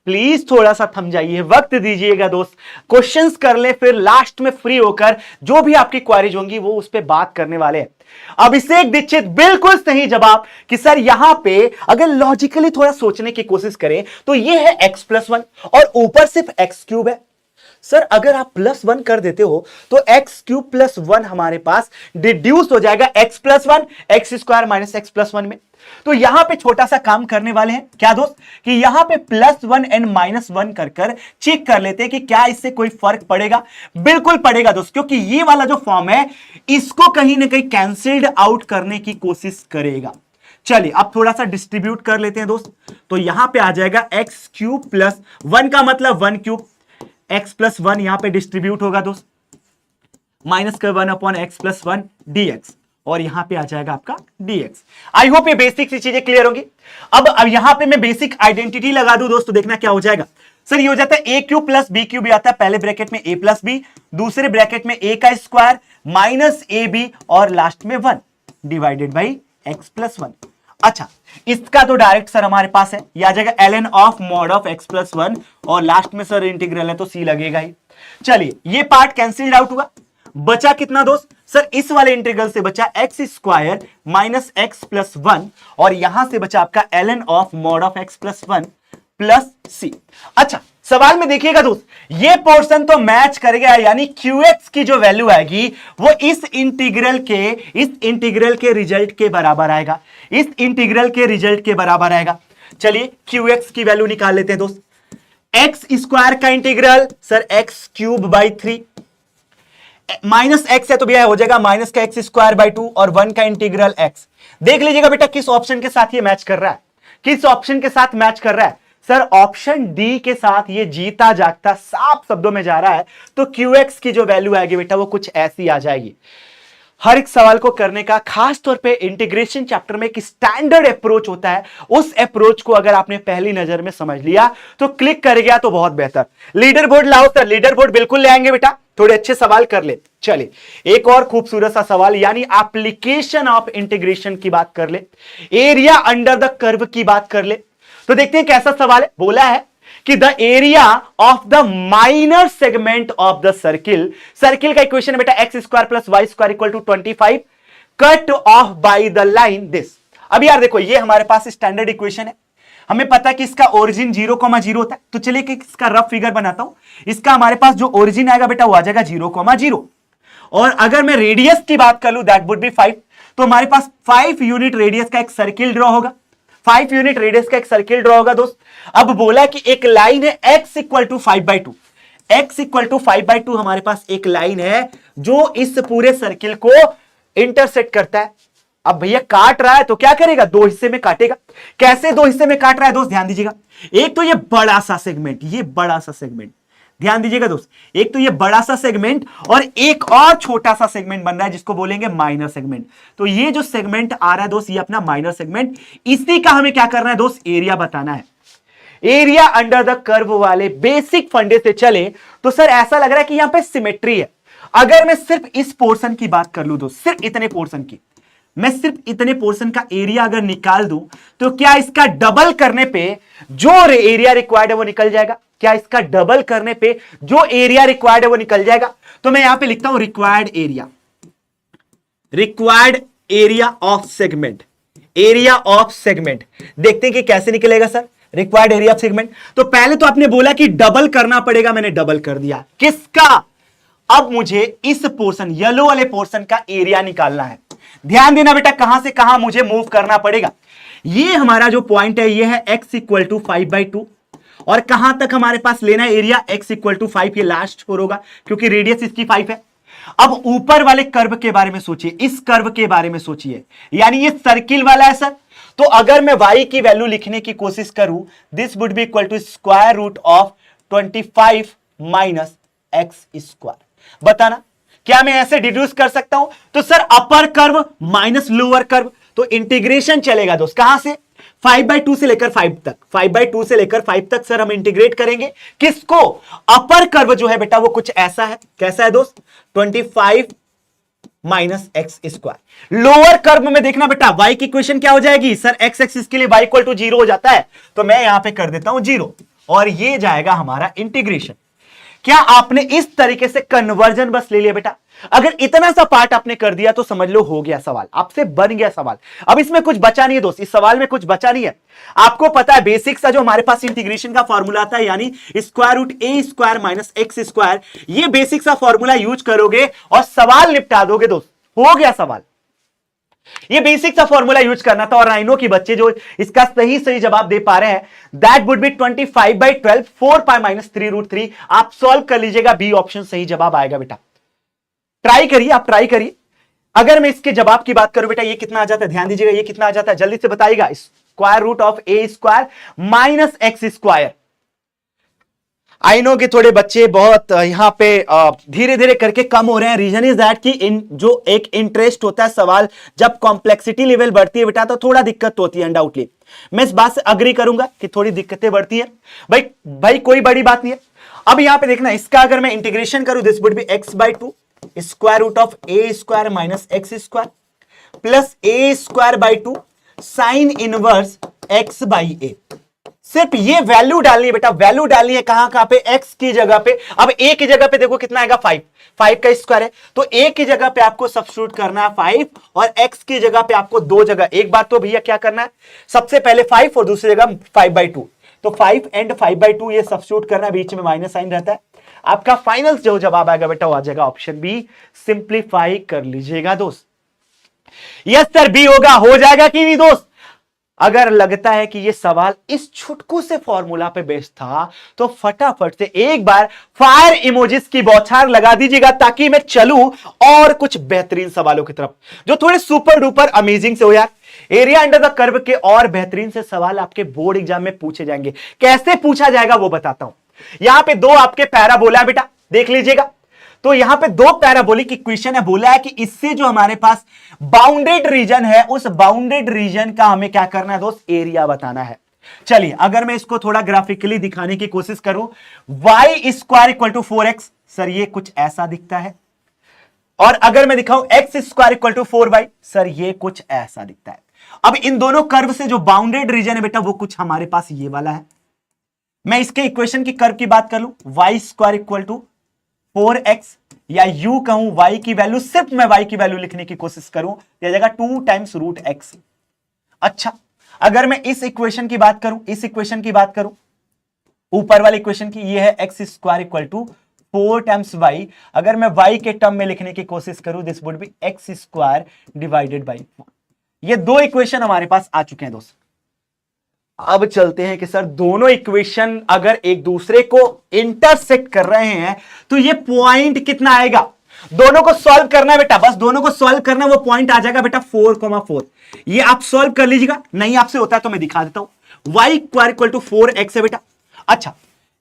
प्लीज थोड़ा सा थम जाइए, वक्त दीजिएगा दोस्त, क्वेश्चंस कर ले, फिर लास्ट में फ्री होकर जो भी आपकी क्वेरीज होंगी वो उस पर बात करने वाले हैं। अभिषेक दीक्षित बिल्कुल सही जवाब कि सर यहां पे अगर लॉजिकली थोड़ा सोचने की कोशिश करें तो ये है x प्लस 1 और ऊपर सिर्फ x क्यूब है। सर अगर आप +1 कर देते हो तो एक्स क्यूब प्लस 1 हमारे पास डिड्यूस हो जाएगा x plus 1 x square minus x plus 1 में। तो यहां पे छोटा सा काम करने वाले हैं क्या दोस्त कि यहां पे +1 एंड -1 कर चेक कर लेते हैं कि क्या इससे कोई फर्क पड़ेगा। बिल्कुल पड़ेगा दोस्त, क्योंकि ये वाला जो फॉर्म है इसको कहीं ना कहीं कैंसिल्ड आउट करने की कोशिश करेगा। चलिए अब थोड़ा सा डिस्ट्रीब्यूट कर लेते हैं दोस्त। तो यहां पे आ जाएगा एक्स क्यूब प्लस 1 का मतलब 1 क्यूब, x प्लस 1 यहां पे डिस्ट्रीब्यूट होगा दोस्त, माइनस कर 1/x प्लस 1 dx, और यहां पे आ जाएगा आपका dx। आई होप ये बेसिक सी चीजें क्लियर होंगी। अब यहां पे मैं बेसिक आइडेंटिटी लगा दूं दोस्तों, देखना क्या हो जाएगा। सर ये हो जाता है a cube plus b cube, आता है पहले ब्रैकेट में a प्लस b, दूसरे ब्रैकेट में a का स्क्वायर माइनस ab और लास्ट में 1 डिवाइडेड बाई x प्लस 1। अच्छा इसका तो डायरेक्ट सर हमारे पास है, यह आ जाएगा ln of mod of x plus 1, और लास्ट में सर इंटीग्रल है तो c लगेगा ही। चलिए ये पार्ट कैंसिल्ड आउट हुआ, बचा कितना दोस्त सर इस वाले इंटीग्रल से बचा x square minus x plus 1, और यहां से बचा आपका ln of mod of x plus 1 plus c। अच्छा सवाल में देखिएगा दोस्त ये पोर्शन तो मैच करेगा, यानी qx की जो वैल्यू आएगी वो इस इंटीग्रल के रिजल्ट के बराबर आएगा, इस इंटीग्रल के रिजल्ट के बराबर आएगा। चलिए qx की वैल्यू निकाल लेते हैं दोस्त। एक्स स्क्वायर का integral sir x cube by 3 minus x है तो भैया हो जाएगा माइनस का एक्स स्क्वायर बाई 2 और 1 का इंटीग्रल एक्स। देख लीजिएगा बेटा किस ऑप्शन के साथ ये मैच कर रहा है, किस ऑप्शन के साथ मैच कर रहा है। सर ऑप्शन डी के साथ ये जीता जागता साफ शब्दों में जा रहा है। तो क्यू एक्स की जो वैल्यू आएगी बेटा वो कुछ ऐसी आ जाएगी। हर एक सवाल को करने का खास तौर पे इंटीग्रेशन चैप्टर में एक स्टैंडर्ड अप्रोच होता है, उस अप्रोच को अगर आपने पहली नजर में समझ लिया तो क्लिक कर गया तो बहुत बेहतर। लीडर बोर्ड लाओ सर, लीडर बोर्ड बिल्कुल ले आएंगे बेटा, थोड़े अच्छे सवाल कर ले। चलिए एक और खूबसूरत सा सवाल यानी एप्लीकेशन ऑफ इंटीग्रेशन की बात कर ले, एरिया अंडर द कर्व की बात कर ले। तो देखते हैं कैसा सवाल है। बोला है कि the area of the minor segment of the circle, circle का इक्वेशन है बेटा X square plus Y square equal to 25 cut off by the line this. अब यार देखो ये हमारे पास स्टैंडर्ड इक्वेशन है, हमें पता है कि इसका ओरिजिन 0,0 होता है। तो चलिए कि इसका रफ फिगर बनाता हूं। इसका हमारे पास जो ओरिजिन आएगा बेटा वो आ जाएगा 0,0 और अगर मैं रेडियस की बात कर लूं दैट वुड बी 5, तो हमारे पास 5 यूनिट रेडियस का एक सर्किल ड्रॉ होगा, 5 यूनिट रेडियस का एक सर्किल ड्रॉ होगा दोस्त। अब बोला कि एक लाइन है x equal to 5/2, x equal to 5/2 हमारे पास एक लाइन है जो इस पूरे सर्किल को इंटरसेक्ट करता है। अब भैया काट रहा है तो क्या करेगा, दो हिस्से में काटेगा। कैसे दो हिस्से में काट रहा है दोस्त, ध्यान दीजिएगा। एक तो ये बड़ा सा सेगमेंट, ये बड़ा सा सेगमेंट, ध्यान दीजिएगा दोस्त। एक तो ये बड़ा सा सेगमेंट और एक और छोटा सा सेगमेंट बन रहा है जिसको बोलेंगे माइनर सेगमेंट। तो ये जो सेगमेंट आ रहा है दोस्त ये अपना माइनर सेगमेंट, इसी का हमें क्या करना है दोस्त, एरिया बताना है। एरिया अंडर द कर्व वाले बेसिक फंडे से चले तो सर ऐसा लग रहा है कि यहां पे सिमेट्री है। अगर मैं सिर्फ इस पोर्शन की बात कर लूं दोस्त, सिर्फ इतने पोर्शन की, मैं सिर्फ इतने पोर्शन का एरिया अगर निकाल दूं तो क्या इसका डबल करने पे जो एरिया रिक्वायर्ड है वो निकल जाएगा? क्या इसका डबल करने पे जो एरिया रिक्वायर्ड है वो निकल जाएगा? तो मैं यहां पे लिखता हूं required area of segment, area of segment. देखते हैं कि कैसे निकलेगा sir required area of segment. तो पहले तो आपने बोला कि डबल करना पड़ेगा, मैंने डबल कर दिया। किसका? अब मुझे इस पोर्शन येलो वाले पोर्शन का एरिया निकालना है। ध्यान देना बेटा कहां से कहां मुझे मूव करना पड़ेगा। ये हमारा जो पॉइंट है ये है x इक्वल टू 5/2 और कहां तक हमारे पास लेना है एरिया, x इक्वल टू 5, ये लास्ट छोर होगा क्योंकि रेडियस इसकी 5 है। अब ऊपर वाले कर्व के बारे में सोचिए, इस कर्व के बारे में सोचिए, यानी ये सर्किल वाला है सर। तो अगर मैं y की वैल्यू लिखने की कोशिश करूं this would be equal to square root of 25 minus x square. बताना क्या मैं ऐसे डिड्यूस कर सकता हूं? तो sir upper curve minus lower curve, तो इंटीग्रेशन चलेगा दोस्त कहां से, 5/2 से लेकर 5 तक, 5/2 से लेकर 5 तक सर हम इंटीग्रेट करेंगे। किसको? अपर कर्व जो है बेटा वो कुछ ऐसा है। कैसा है दोस्त? 25 minus x square. Lower curve में देखना बेटा y की इक्वेशन क्या हो जाएगी सर, x एक्सिस के लिए y इक्वल टू 0 हो जाता है, तो मैं यहां पे कर देता हूं 0 और ये जाएगा हमारा इंटीग्रेशन। क्या आपने इस तरीके से कन्वर्जन बस ले लिया बेटा? अगर इतना सा पार्ट आपने कर दिया तो समझ लो हो गया सवाल, आपसे बन गया सवाल। अब इसमें कुछ बचा नहीं है दोस्त, इस सवाल में कुछ बचा नहीं है। आपको पता है बेसिक सा जो हमारे पास इंटीग्रेशन का फॉर्मूला आता है यानी स्क्वायर रूट ए स्क्वायर माइनस एक्स स्क्वायर, ये बेसिक सा फॉर्मूला यूज करोगे और सवाल निपटा दोगे दोस्त, हो गया सवाल। ये बेसिक सा फॉर्मूला यूज करना था और आई नो कि बच्चे जो इसका सही जवाब दे पा रहे हैं that would B 25/12 4 pi minus 3√3। आप सॉल्व कर लीजिएगा, बी ऑप्शन सही जवाब आएगा बेटा। ट्राई करिए, आप ट्राई करिए। अगर मैं इसके जवाब की बात करूं बेटा ये कितना आ जाता है, ध्यान दीजिएगा ये कितना आ जाता है, जल्दी से बताइएगा। Square root of A square minus x square. I know कि थोड़े बच्चे बहुत यहां पे धीरे धीरे करके कम हो रहे हैं। रीजन इज दैट कि इन जो एक इंटरेस्ट होता है सवाल, जब कॉम्प्लेक्सिटी लेवल बढ़ती है बेटा तो थोड़ा दिक्कत होती है अनडाउटली। मैं इस बात से अग्री करूंगा कि थोड़ी दिक्कतें बढ़ती है भाई कोई बड़ी बात नहीं है। अब यहां पे देखना इसका अगर मैं इंटीग्रेशन करूं this would be x/2 square root of A square minus x square plus a square by 2 sine inverse x by a. सिर्फ ये वैल्यू डालनी है बेटा, वैल्यू डालनी है कहां पे, x की जगह पे। अब a की जगह पे देखो कितना आएगा 5 का स्क्वायर है, तो a की जगह पे आपको सब्स्टिट्यूट करना है 5 और x की जगह पे आपको दो जगह। एक बात तो भैया क्या करना है, सबसे पहले 5 और दूसरी जगह 5/2, तो 5 एंड 5/2 ये सब्स्टिट्यूट करना है, बीच में माइनस साइन रहता है। आपका फाइनल जो जवाब आएगा बेटा वो आ जाएगा ऑप्शन बी। सिंप्लीफाई कर लीजिएगा दोस्त। यस सर बी होगा, हो जाएगा कि नहीं दोस्त? अगर लगता है कि यह सवाल इस छुटकू से फॉर्मूला पे बेस्ड था तो फटाफट से एक बार फायर इमोजीज की बौछार लगा दीजिएगा, ताकि मैं चलूं और कुछ बेहतरीन सवालों की तरफ जो थोड़े सुपर डुपर अमेजिंग से हो यार। एरिया अंडर द कर्व के और बेहतरीन से सवाल आपके बोर्ड एग्जाम में पूछे जाएंगे। कैसे पूछा जाएगा वो बताता हूं। यहां पे दो आपके पैराबोला है बेटा, देख लीजिएगा। तो यहां पे दो पैराबोलिक इक्वेशन है, बोला है कि इससे जो हमारे पास बाउंडेड रीजन है, उस बाउंडेड रीजन का हमें क्या करना है दोस्त, एरिया बताना है। चलिए अगर मैं इसको थोड़ा ग्राफिकली दिखाने की कोशिश करूं, y square equal to 4x, sir ये कुछ ऐसा दिखता है। और अगर मैं दिखाऊं x square equal to 4y, sir ये कुछ ऐसा दिखता है। अब इन दोनों कर्व से जो बाउंडेड रीजन है बेटा, वो कुछ हमारे पास ये वाला है। मैं इसके इक्वेशन की कर्व की बात कर लूं, y square equal to 4x, या यू कहूं y की वैल्यू, सिर्फ मैं y की वैल्यू लिखने की कोशिश करूं, यह जाएगा 2 टाइम्स रूट x। अच्छा अगर मैं इस इक्वेशन की बात करूं, इस इक्वेशन की बात करूं, ऊपर वाली इक्वेशन की, ये है x square equal to 4 times y। अगर मैं y के टर्म में लिखने की कोशिश करूं, this would B x square divided by 4। ये दो इक्वेशन हमारे पास आ चुके हैं दोस्त। अब चलते हैं कि सर दोनों इक्वेशन अगर एक दूसरे को इंटरसेक्ट कर रहे हैं तो ये पॉइंट कितना आएगा। दोनों को सॉल्व करना है बेटा, बस दोनों को सॉल्व करना, वो पॉइंट आ जाएगा बेटा 4,4। ये आप सॉल्व कर लीजिएगा, नहीं आपसे होता है तो मैं दिखा देता हूं। y square equal to 4x है बेटा। अच्छा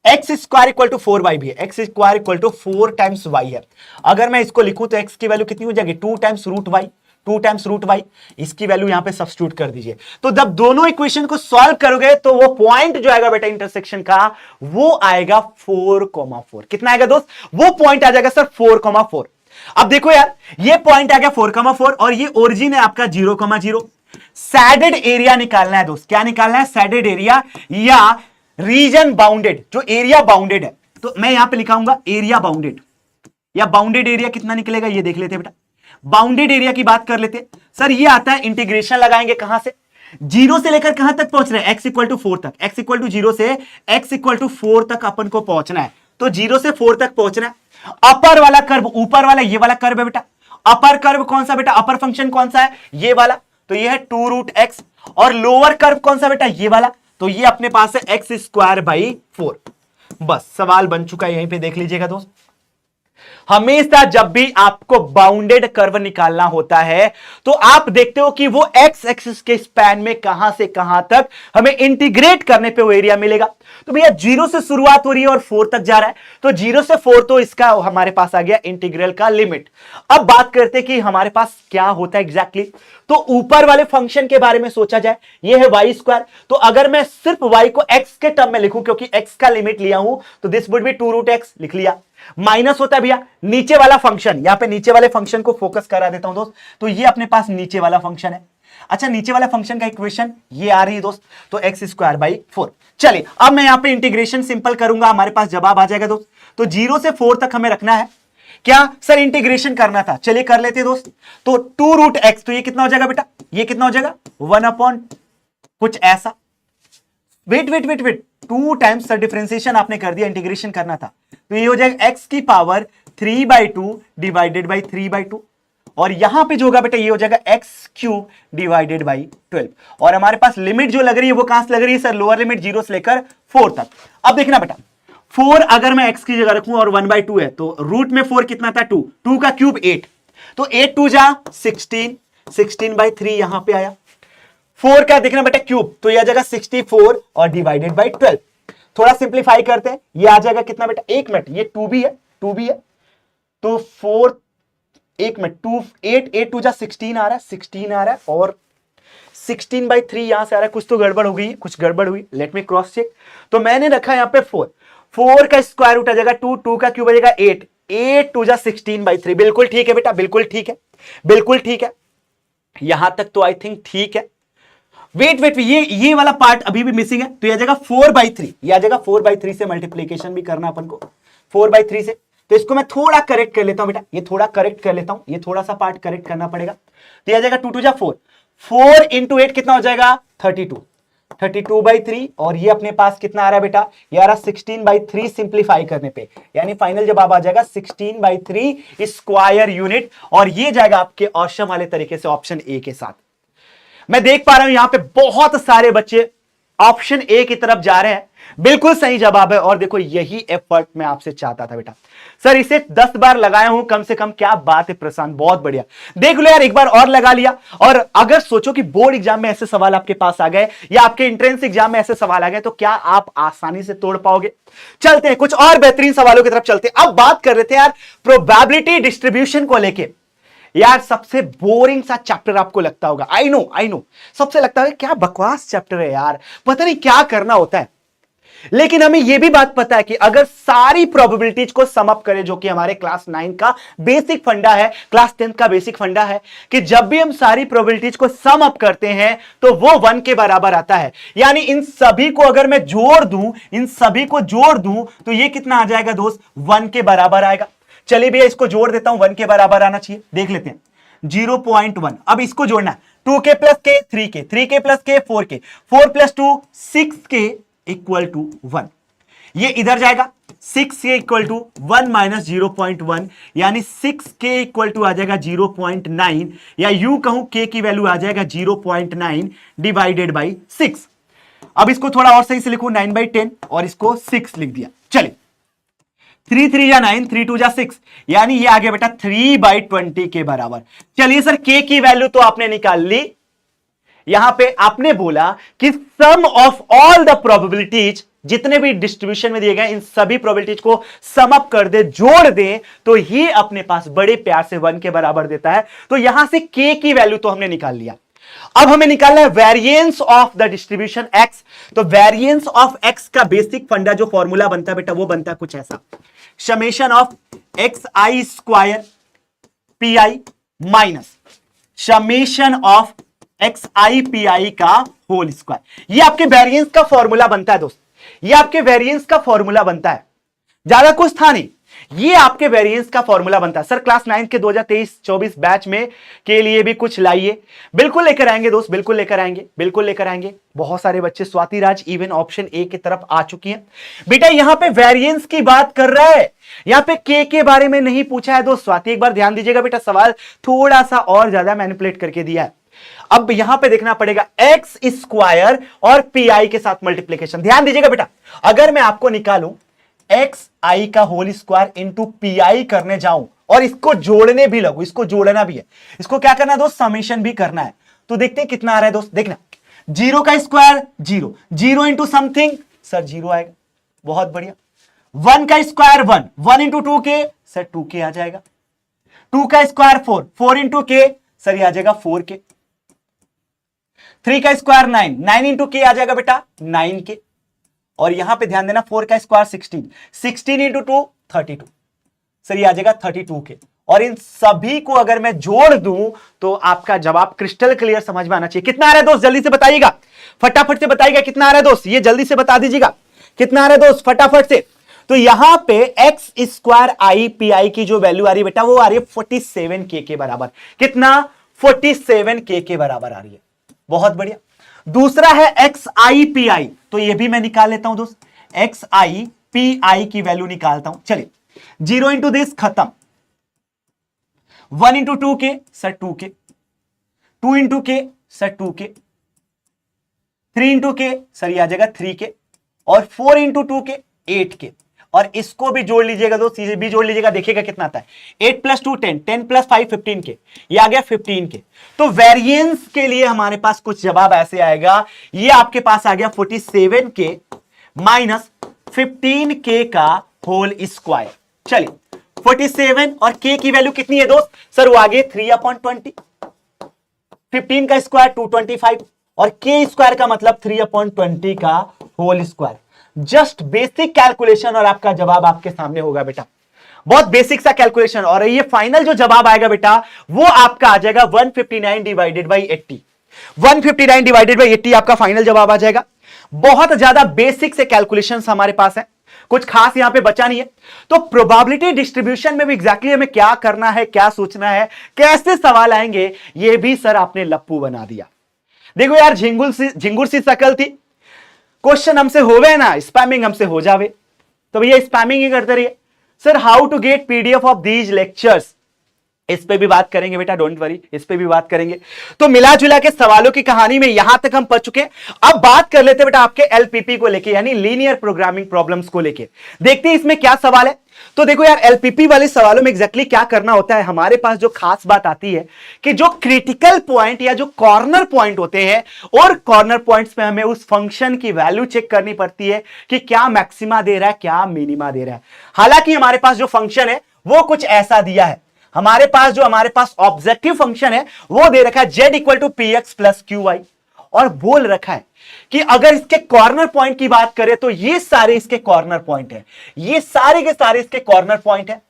x square equal to 4y भी है, x square equal to 4 times y है। अगर मैं इसको लिखूं तो x की वैल्यू कितनी हो जाएगी, 2 times root y, 2 times root Y. इसकी वैल्यू यहां पे सब्स्टिट्यूट कर दीजिए। तो जब दोनों इक्वेशन को सॉल्व करोगे तो वो पॉइंट जो आएगा बेटा इंटरसेक्शन का, वो आएगा 4,4। कितना आएगा दोस्त, वो पॉइंट आ जाएगा सर 4,4। अब देखो यार, ये पॉइंट आ गया 4,4 और ये ओरिजिन है आपका 0,0। सैडेड एरिया निकालना है दोस्त। क्या निकालना है, सैडेड एरिया या रीजन बाउंडेड, जो एरिया बाउंडेड है। तो मैं यहां पे लिखाऊंगा एरिया बाउंडेड, या बाउंडेड एरिया कितना निकलेगा ये देख लेते हैं बेटा। बाउंडेड एरिया की बात कर लेते सर, ये आता है, इंटीग्रेशन लगाएंगे कहां से, 0 से लेकर कहां तक पहुंच रहे हैं, x इक्वल टू 4 तक। x इक्वल टू 0 से x इक्वल टू 4 तक अपन को पहुंचना है। तो 0 से 4 तक पहुंचना है। अपर वाला कर्व, ऊपर वाला ये वाला कर्व है बेटा। अपर कर्व कौन सा बेटा, अपर फंक्शन कौन सा है, ये वाला, तो ये है 2 रूट x। और लोअर कर्व कौन सा बेटा, ये वाला, तो ये अपने पास है x स्क्वायर बाई 4। बस सवाल बन चुका है, यहीं पे देख लीजिएगा दोस्त। हमेशा जब भी आपको बाउंडेड कर्व निकालना होता है तो आप देखते हो कि वो एक्स एक्सिस के स्पैन में कहां से कहां तक हमें इंटीग्रेट करने पे वो एरिया मिलेगा। तो भैया 0 से शुरुआत हो रही है और 4 तक जा रहा है, तो 0 से 4 तो इसका हमारे पास आ गया इंटीग्रल का लिमिट। अब बात करते हैं कि हमारे पास क्या होता है एग्जैक्टली। तो ऊपर वाले फंक्शन के बारे में सोचा जाए, ये है वाई स्क्वायर। तो अगर मैं सिर्फ वाई को एक्स के टर्म में लिखूं, क्योंकि एक्स का लिमिट लिया हूं, तो this would be 2 root X, लिख लिया। माइनस होता है भैया नीचे वाला फंक्शन, यहां पे नीचे वाले फंक्शन को फोकस करा देता हूं दोस्त। तो ये अपने पास नीचे वाला फंक्शन है। अच्छा, नीचे वाला फंक्शन का इक्वेशन ये आ रही है दोस्त, तो एक्स स्क्वायर बाई 4। चलिए अब मैं यहां पे इंटीग्रेशन सिंपल करूंगा, हमारे पास जवाब आ जाएगा दोस्त। तो 0 से 4 तक हमें रखना है। क्या सर इंटीग्रेशन करना था, चलिए कर लेते हैं दोस्त। तो 2 रूट एक्स, तो ये कितना हो जाएगा बेटा, ये कितना हो जाएगा 1 अपॉन कुछ ऐसा। Wait wait wait wait 2 times sir differentiation आपने कर दिया, इंटीग्रेशन करना था। तो ये हो जाएगा x की पावर 3/2 डिवाइडेड बाई 3/2। और यहां पे जो होगा बेटा ये हो जाएगा x क्यूब डिवाइडेड बाई 12। और हमारे पास लिमिट जो लग रही है वो कहां से लग रही है सर, लोअर लिमिट 0 से लेकर 4 तक। अब देखना बेटा, 4 अगर मैं x की जगह रखूं और 1/2 है, तो रूट में 4 कितना था 2, 2 का क्यूब 8, तो 8 2 जा 16, 16/3 यहां पे आया। 4 का देखना बेटा क्यूब, तो यह आ जाएगा 64 और डिवाइडेड बाई 12। थोड़ा सिंप्लीफाई करते हैं, ये आ जाएगा कितना बेटा, 1 मिनट, ये 2 भी है, 2 भी है, तो 4 1 मिनट 2 8 8 2 जा 16 आ रहा है, 16 आ रहा है, और 16/3 यहां से आ रहा है। कुछ तो गड़बड़ हो गई, कुछ गड़बड़ हुई, लेट मी क्रॉस चेक। तो मैंने रखा यहां पे 4 का स्क्वायर रूट आ जाएगा 2 का क्यूब आ जाएगा 8 8 2 जा 16/3। बिल्कुल ठीक है बेटा, बिल्कुल ठीक है, बिल्कुल ठीक है, यहां तक तो आई थिंक ठीक है। वेट वेट, ये वाला पार्ट अभी भी मिसिंग है, तो यह आ जाएगा 4/3, यह आ जाएगा 4/3 से मल्टीप्लीकेशन भी करना अपन को 4/3 से। तो इसको मैं थोड़ा करेक्ट कर लेता हूं बेटा, ये थोड़ा करेक्ट कर लेता हूं, ये थोड़ा सा पार्ट करेक्ट करना पड़ेगा। तो यह आ जाएगा 2 2 जा 4, 4 इंटू 8 कितना हो जाएगा 32, 32/3। और ये अपने पास कितना आ रहा है बेटा, ये आ रहा 16/3 सिंप्लीफाई करने पे, यानी फाइनल जवाब आ जाएगा 16/3 स्क्वायर यूनिट। और ये जाएगा आपके ऑप्शन वाले तरीके से ऑप्शन ए के साथ। मैं देख पा रहा हूं यहां पे बहुत सारे बच्चे ऑप्शन ए की तरफ जा रहे हैं, बिल्कुल सही जवाब है। और देखो यही एफर्ट मैं आपसे चाहता था बेटा। सर इसे 10 बार लगाया हूं कम से कम, क्या बात है प्रशांत, बहुत बढ़िया। देख लो यार, एक बार और लगा लिया। और अगर सोचो कि बोर्ड एग्जाम में ऐसे सवाल आपके पास आ गए या आपके एंट्रेंस एग्जाम में ऐसे सवाल आ गए, तो क्या आप आसानी से तोड़ पाओगे? चलते हैं कुछ और बेहतरीन सवालों की तरफ चलते हैं। अब बात कर रहे थे यार प्रोबेबिलिटी डिस्ट्रीब्यूशन को लेके। यार सबसे बोरिंग सा चैप्टर आपको लगता होगा, आई नो सबसे लगता है क्या बकवास चैप्टर है यार, पता नहीं क्या करना होता है। लेकिन हमें यह भी बात पता है कि अगर सारी प्रोबेबिलिटीज को सम अप करें, जो कि हमारे क्लास 9 का बेसिक फंडा है, क्लास 10 का बेसिक फंडा है, कि जब भी हम सारी प्रोबेबिलिटीज को सम अप करते हैं तो वो 1 के बराबर आता है। यानी इन सभी को अगर मैं जोड़ दूं तो ये कितना आ जाएगा दोस्त? 1 के बराबर आएगा। चलिए भैया इसको जोड़ देता हूं, 1 के बराबर आना चाहिए, देख लेते हैं। 0.1। अब इसको जोड़ना है, 2k प्लस के 3k, 3k प्लस के 4k, 4 plus 2 6k equal to 1। ये इधर जाएगा, 6k इक्वल टू 1 माइनस 0.1, यानी 6k इक्वल टू आ जाएगा 0.9, या यूं कहूं k की वैल्यू आ जाएगा 0.9 डिवाइडेड बाई 6। अब इसको थोड़ा और सही से लिखूं, 9/10 और इसको 6 लिख दिया। चलिए 3 3 जा 9, 3 2 जा 6, यानी ये आ गया बेटा 3/20 के बराबर। चलिए सर k की वैल्यू तो आपने निकाल ली, यहां पे आपने बोला कि सम ऑफ ऑल द प्रोबेबिलिटीज, जितने भी डिस्ट्रीब्यूशन में दिए गए इन सभी प्रोबेबिलिटीज को सम अप कर दे, जोड़ दे, तो ये अपने पास बड़े प्यार से 1 के बराबर देता है। तो यहां से k की वैल्यू तो हमने निकाल लिया। अब हमें निकालना है variance of the distribution x। तो वेरिएंस ऑफ x का बेसिक फंडा जो फॉर्मूला बनता है बेटा, वो बनता है कुछ ऐसा, summation of xi square pi minus summation of xi pi का होल स्क्वायर। ये आपके वेरिएंस का फॉर्मूला बनता है दोस्त, ये आपके वेरिएंस का फॉर्मूला बनता है, ज्यादा कुछ था नहीं, ये आपके वेरिएंस का फॉर्मूला बनता है। सर क्लास 9 के 2023-24 बैच में के लिए भी कुछ लाइए, बिल्कुल लेकर आएंगे दोस्त, बिल्कुल लेकर आएंगे, बिल्कुल लेकर आएंगे। बहुत सारे बच्चे स्वाति राज इवन ऑप्शन ए की तरफ आ चुकी हैं। बेटा यहां पे वेरिएंस की बात कर रहा है, यहां पे के बारे में नहीं पूछा है दोस्त। स्वाति एक बार ध्यान दीजिएगा बेटा, सवाल थोड़ा सा और ज्यादा मैनिपुलेट करके दिया है। अब यहां पे देखना पड़ेगा एक्स स्क्वायर और पीआई के साथ मल्टीप्लीकेशन। ध्यान दीजिएगा बेटा, अगर मैं आपको निकालूं एक्स आई का whole square into P I करने जाऊं और इसको जोड़ने भी लगू, इसको जोड़ना भी है, इसको क्या करना है दोस्त? समेशन भी करना है। तो देखते हैं कितना आ रहा है दोस्त, देखना 0 का स्क्वायर 0, 0 इंटू समथिंग सर 0 आएगा, बहुत बढ़िया। 1 का square 1, 1 into 2k sir 2k आ जाएगा। 2 का स्क्वायर 4, 4 इंटू k सर ये आ जाएगा 4k। 3 का स्क्वायर 9, 9 इंटू k आ जाएगा बेटा 9k। और यहां पे ध्यान देना 4 का स्क्वायर 16, 16 इंटू 2 32 सर ये आ जाएगा 32k। और इन सभी को अगर मैं जोड़ दूं तो आपका जवाब क्रिस्टल क्लियर समझ में आना चाहिए। कितना आ रहा है दोस्त जल्दी से बताइएगा, फटाफट से बताइएगा कितना आ रहा है दोस्त, ये जल्दी से बता दीजिएगा कितना आ रहा है दोस्त फटाफट से। तो यहां पे x square I P I की जो वैल्यू आ रही है बेटा, वो आ रही है 47k के बराबर। कितना? 47k के बराबर आ रही है, बहुत बढ़िया। दूसरा है एक्स आई पी आई, तो ये भी मैं निकाल लेता हूं दोस्त, एक्स आई पी आई की वैल्यू निकालता हूं। चलिए 0 इंटू दिस खत्म, 1 into 2k sir 2k, 2 into k sir 2k, 3 into k sir ये आ जाएगा 3k, और 4 इंटू 2k 8k। और इसको भी जोड़ लीजिएगा दोस्त, इसे भी जोड़ लीजिएगा, देखिएगा कितना आता है। 8 प्लस 2 10, 10 प्लस 5 15k, ये आ गया 15k। तो वेरिएंस के लिए हमारे पास कुछ जवाब ऐसे आएगा, ये आपके पास आ गया 47k माइनस 15k का होल स्क्वायर। चलिए 47 और k की वैल्यू कितनी है दोस्त? सर वो आगे 3/20, 15 का स्क्वायर 225 और k स्क्वायर का मतलब 3/20 का whole square. Just basic calculation और आपका जवाब आपके सामने होगा बेटा, बहुत बेसिक सा कैलकुलेशन। और ये फाइनल जो जवाब आएगा बेटा, वो आपका आ जाएगा 159 डिवाइडेड बाई 80, 159 डिवाइडेड बाई 80 आपका फाइनल जवाब आ जाएगा। बहुत ज्यादा बेसिक से कैलकुलेशंस हमारे पास है, कुछ खास यहां पे बचा नहीं है। तो प्रोबेबिलिटी डिस्ट्रीब्यूशन में भी एग्जैक्टली हमें क्या करना है, क्या सोचना है, कैसे सवाल आएंगे, ये भी सर आपने लप्पू बना दिया। देखो यार झिंगुर सी शकल थी, क्वेश्चन हमसे होवे ना, स्पैमिंग हमसे हो जावे, तो भैया स्पैमिंग ही करते रहिए। Sir how to get PDF of these lectures, इस पे भी बात करेंगे बेटा, डोंट वरी, इस पे भी बात करेंगे। तो मिला जुला के सवालों की कहानी में यहां तक हम पढ़ चुके हैं। अब बात कर लेते हैं बेटा आपके एलपीपी को लेके, यानी लीनियर प्रोग्रामिंग प्रॉब्लम्स को लेके। देखते हैं इसमें क्या सवाल है। तो देखो यार, एलपीपी वाले सवालों में एग्जैक्टली क्या करना होता है, हमारे पास जो खास बात आती है कि जो क्रिटिकल पॉइंट या जो कॉर्नर पॉइंट होते हैं, और कॉर्नर पॉइंट्स पे हमें उस फंक्शन की वैल्यू चेक करनी पड़ती है कि क्या मैक्सिमा दे रहा है, क्या मिनिमा दे रहा है। हालांकि हमारे पास जो फंक्शन है वो कुछ ऐसा दिया है, हमारे पास ऑब्जेक्टिव फंक्शन है वो दे रखा है z equal to P X plus Q Y, और बोल रखा है कि अगर इसके कॉर्नर पॉइंट की बात करें तो ये सारे इसके कॉर्नर पॉइंट है, ये सारे के सारे इसके कॉर्नर पॉइंट है।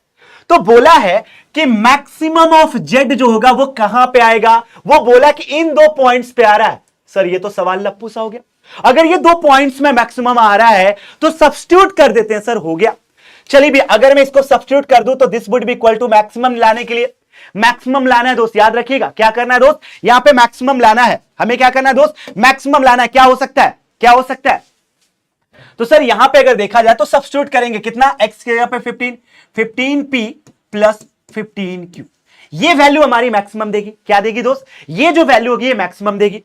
तो बोला है कि मैक्सिमम ऑफ z जो होगा वो कहां पे आएगा, वो बोला कि इन दो पॉइंट्स पे आ रहा है। सर ये तो सवाल लप्पू सा हो गया, अगर ये दो पॉइंट्स में मैक्सिमम आ रहा है तो सब्स्टिट्यूट कर देते हैं। सर हो गया, चलिए भी अगर मैं इसको सब्स्टिट्यूट कर दूं तो this would be equal to maximum लाने के लिए, मैक्सिमम लाना है दोस्त, याद रखिएगा क्या करना है दोस्त, यहां पे मैक्सिमम लाना है, हमें क्या करना है दोस्त, मैक्सिमम लाना है। क्या हो सकता है, क्या हो सकता है, तो सर यहां पे अगर देखा जाए तो सब्स्टिट्यूट करेंगे कितना, x के जगह पे 15p प्लस 15q, ये वैल्यू हमारी मैक्सिमम देगी। क्या देगी दोस्त, ये जो वैल्यू होगी ये मैक्सिमम देगी।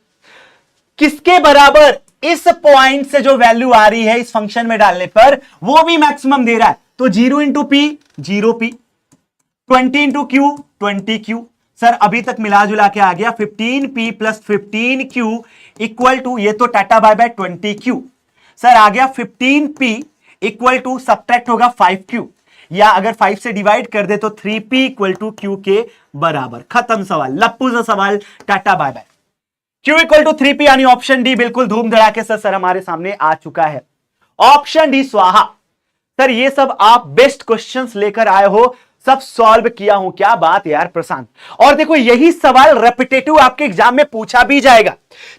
किसके बराबर, इस पॉइंट से जो वैल्यू आ रही है इस फंक्शन में डालने पर वो भी मैक्सिमम दे रहा है। तो 0 into P 0p, 20 into Q 20q। Sir अभी तक मिला जुला के आ गया 15p plus 15q equal to, ये तो tata bye bye 20q। Sir आ गया 15p इक्वल टू, सब्ट्रैक्ट होगा 5q, या अगर 5 से डिवाइड कर दे तो 3p इक्वल टू q के बराबर। खत्म सवाल, लप्पू सा सवाल, टाटा bye bye. Q equal to 3p यानी ऑप्शन डी बिल्कुल धूम धड़ाके से सर हमारे सामने आ चुका है। ऑप्शन डी स्वाहा। सर ये सब आप बेस्ट क्वेश्चंस लेकर आए हो, सब सॉल्व किया हूं, क्या बात यार प्रशांत। और देखो यही सवाल रेपिटेटिव आपके एग्जाम में पूछा भी जाएगा।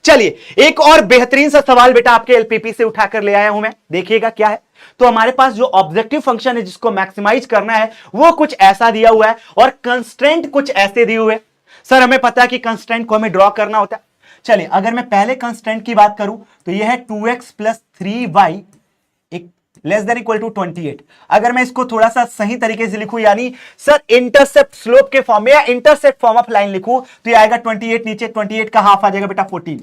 चलिए एक और बेहतरीन सा सवाल बेटा आपके एलपीपी से उठाकर ले आया हूं मैं, देखिएगा क्या है। तो हमारे पास जो ऑब्जेक्टिव फंक्शन है जिसको मैक्सिमाइज करना है वो कुछ ऐसा दिया हुआ है, और कंस्ट्रेंट कुछ ऐसे दिए हुए। सर हमें पता है कि कंस्ट्रेंट को हमें ड्रॉ करना होता है। चलिए अगर मैं पहले कंस्टेंट की बात करूं तो यह है 2x plus 3y less than equal to 28। अगर मैं इसको थोड़ा सा सही तरीके से लिखूं, यानी सर इंटरसेप्ट स्लोप के फॉर्म में या इंटरसेप्ट फॉर्म ऑफ लाइन लिखूं तो ये आएगा 28, नीचे 28 का हाफ आ जाएगा बेटा 14,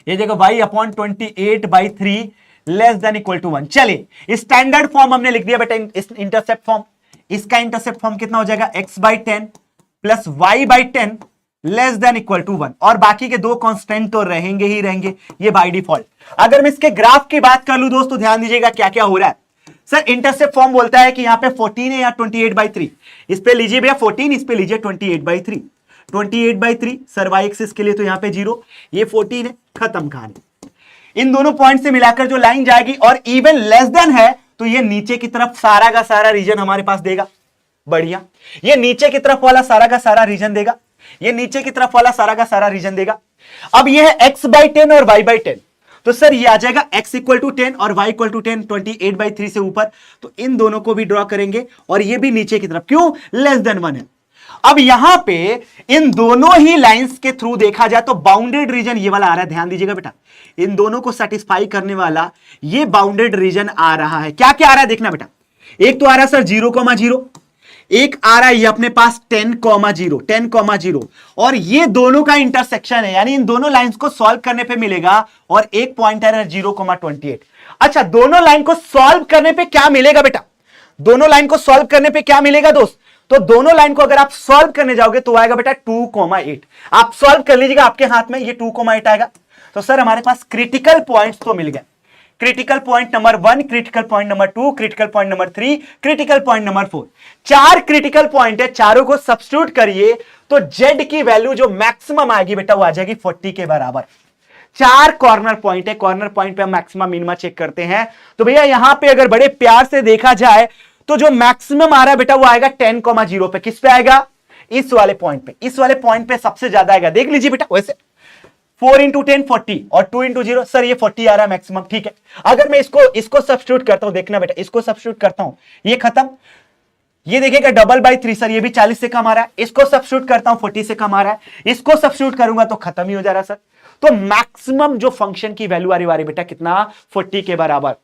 ये जगह y upon 28/3 less than equal to 1। चलिए स्टैंडर्ड फॉर्म हमने लिख दिया बेटा इंटरसेप्ट फॉर्म। इसका इंटरसेप्ट फॉर्म कितना हो जाएगा, x/10 plus y/10 less than equal to 1, और बाकी के दो कांस्टेंट तो रहेंगे ही रहेंगे, ये बाय डिफॉल्ट। अगर मैं इसके ग्राफ की बात कर लूं दोस्तों, ध्यान दीजिएगा क्या क्या हो रहा है। सर इंटरसेप्ट फॉर्म बोलता है कि यहां पे 14 है या 28/3, इस पे लीजिए भैया 14, इस पे लीजिए 28/3। 28/3 सर वाई एक्सिस के लिए तो यहां पे 0, ये 14 है, खत्म कहानी। इन दोनों पॉइंट से मिलाकर जो लाइन जाएगी और इवन लेस देन है तो ये नीचे की तरफ सारा का सारा रीजन हमारे पास देगा, बढ़िया। ये नीचे की तरफ वाला सारा का सारा रीजन देगा, ये नीचे की तरफ वाला सारा का सारा रीजन देगा। अब ये है x/10 और y/10, तो सर ये आ जाएगा x इक्वल टू 10 और y इक्वल टू 10, 28/3 से ऊपर, तो इन दोनों को भी ड्रॉ करेंगे और ये भी नीचे की तरफ, क्यों, लेस देन 1 है। अब यहां पे इन दोनों ही लाइंस के थ्रू देखा जाए तो बाउंडेड रीजन ये वाला आ रहा है, ध्यान दीजिएगा बेटा, इन दोनों को सेटिस्फाई करने वाला ये बाउंडेड रीजन आ रहा है। क्या क्या आ रहा है देखना बेटा, एक तो आ रहा है सर 0,0, एक आ रहा है ये अपने पास 10,0, 10,0, और ये दोनों का इंटरसेक्शन है, यानी इन दोनों लाइंस को सॉल्व करने पे मिलेगा, और एक पॉइंटर है 0,28। अच्छा दोनों लाइन को सॉल्व करने पे क्या मिलेगा बेटा, दोनों लाइन को सॉल्व करने पे क्या मिलेगा दोस्त, तो दोनों लाइन को अगर आप सॉल्व करने जाओगे तो आएगा बेटा 2,8। आप सॉल्व कर लीजिएगा, आपके हाथ में ये 2,8 आएगा। तो सर हमारे पास क्रिटिकल पॉइंट्स तो मिल गए, critical point number 1, critical point number 2, critical point number 3, critical point number 4, 4 critical point है, चारों को सब्स्टिट्यूट करिए तो z की वैल्यू जो मैक्सिमम आएगी बेटा वो आ जाएगी 40 के बराबर। 4 कॉर्नर पॉइंट है, कॉर्नर पॉइंट पे हम मैक्सिमम मिनिमम चेक करते हैं। तो भैया यहां पे अगर बड़े प्यार से देखा जाए तो जो मैक्सिमम आ रहा है बेटा वो आएगा 10,0 पे, किस पे आएगा, इस वाले पॉइंट पे, इस वाले पॉइंट पे सबसे ज्यादा आएगा। देख लीजिए बेटा, वैसे 4 इंटू 10 40 और 2 इंटू 0, सर ये 40 आ रहा है मैक्सिमम, ठीक है। अगर मैं इसको सब्स्टिट्यूट करता हूं, देखना बेटा, इसको सब्स्टिट्यूट करता हूं, ये खत्म, ये देखिएगा डबल/3 सर ये भी 40 से कम आ रहा है, इसको सब्स्टिट्यूट करता हूं 40 से कम आ रहा है, इसको सब्स्टिट्यूट करूंगा तो खत्म ही हो जा रहा है सर। तो मैक्सिमम जो फंक्शन की वैल्यू आ रही है बेटा कितना, 40 के बराबर।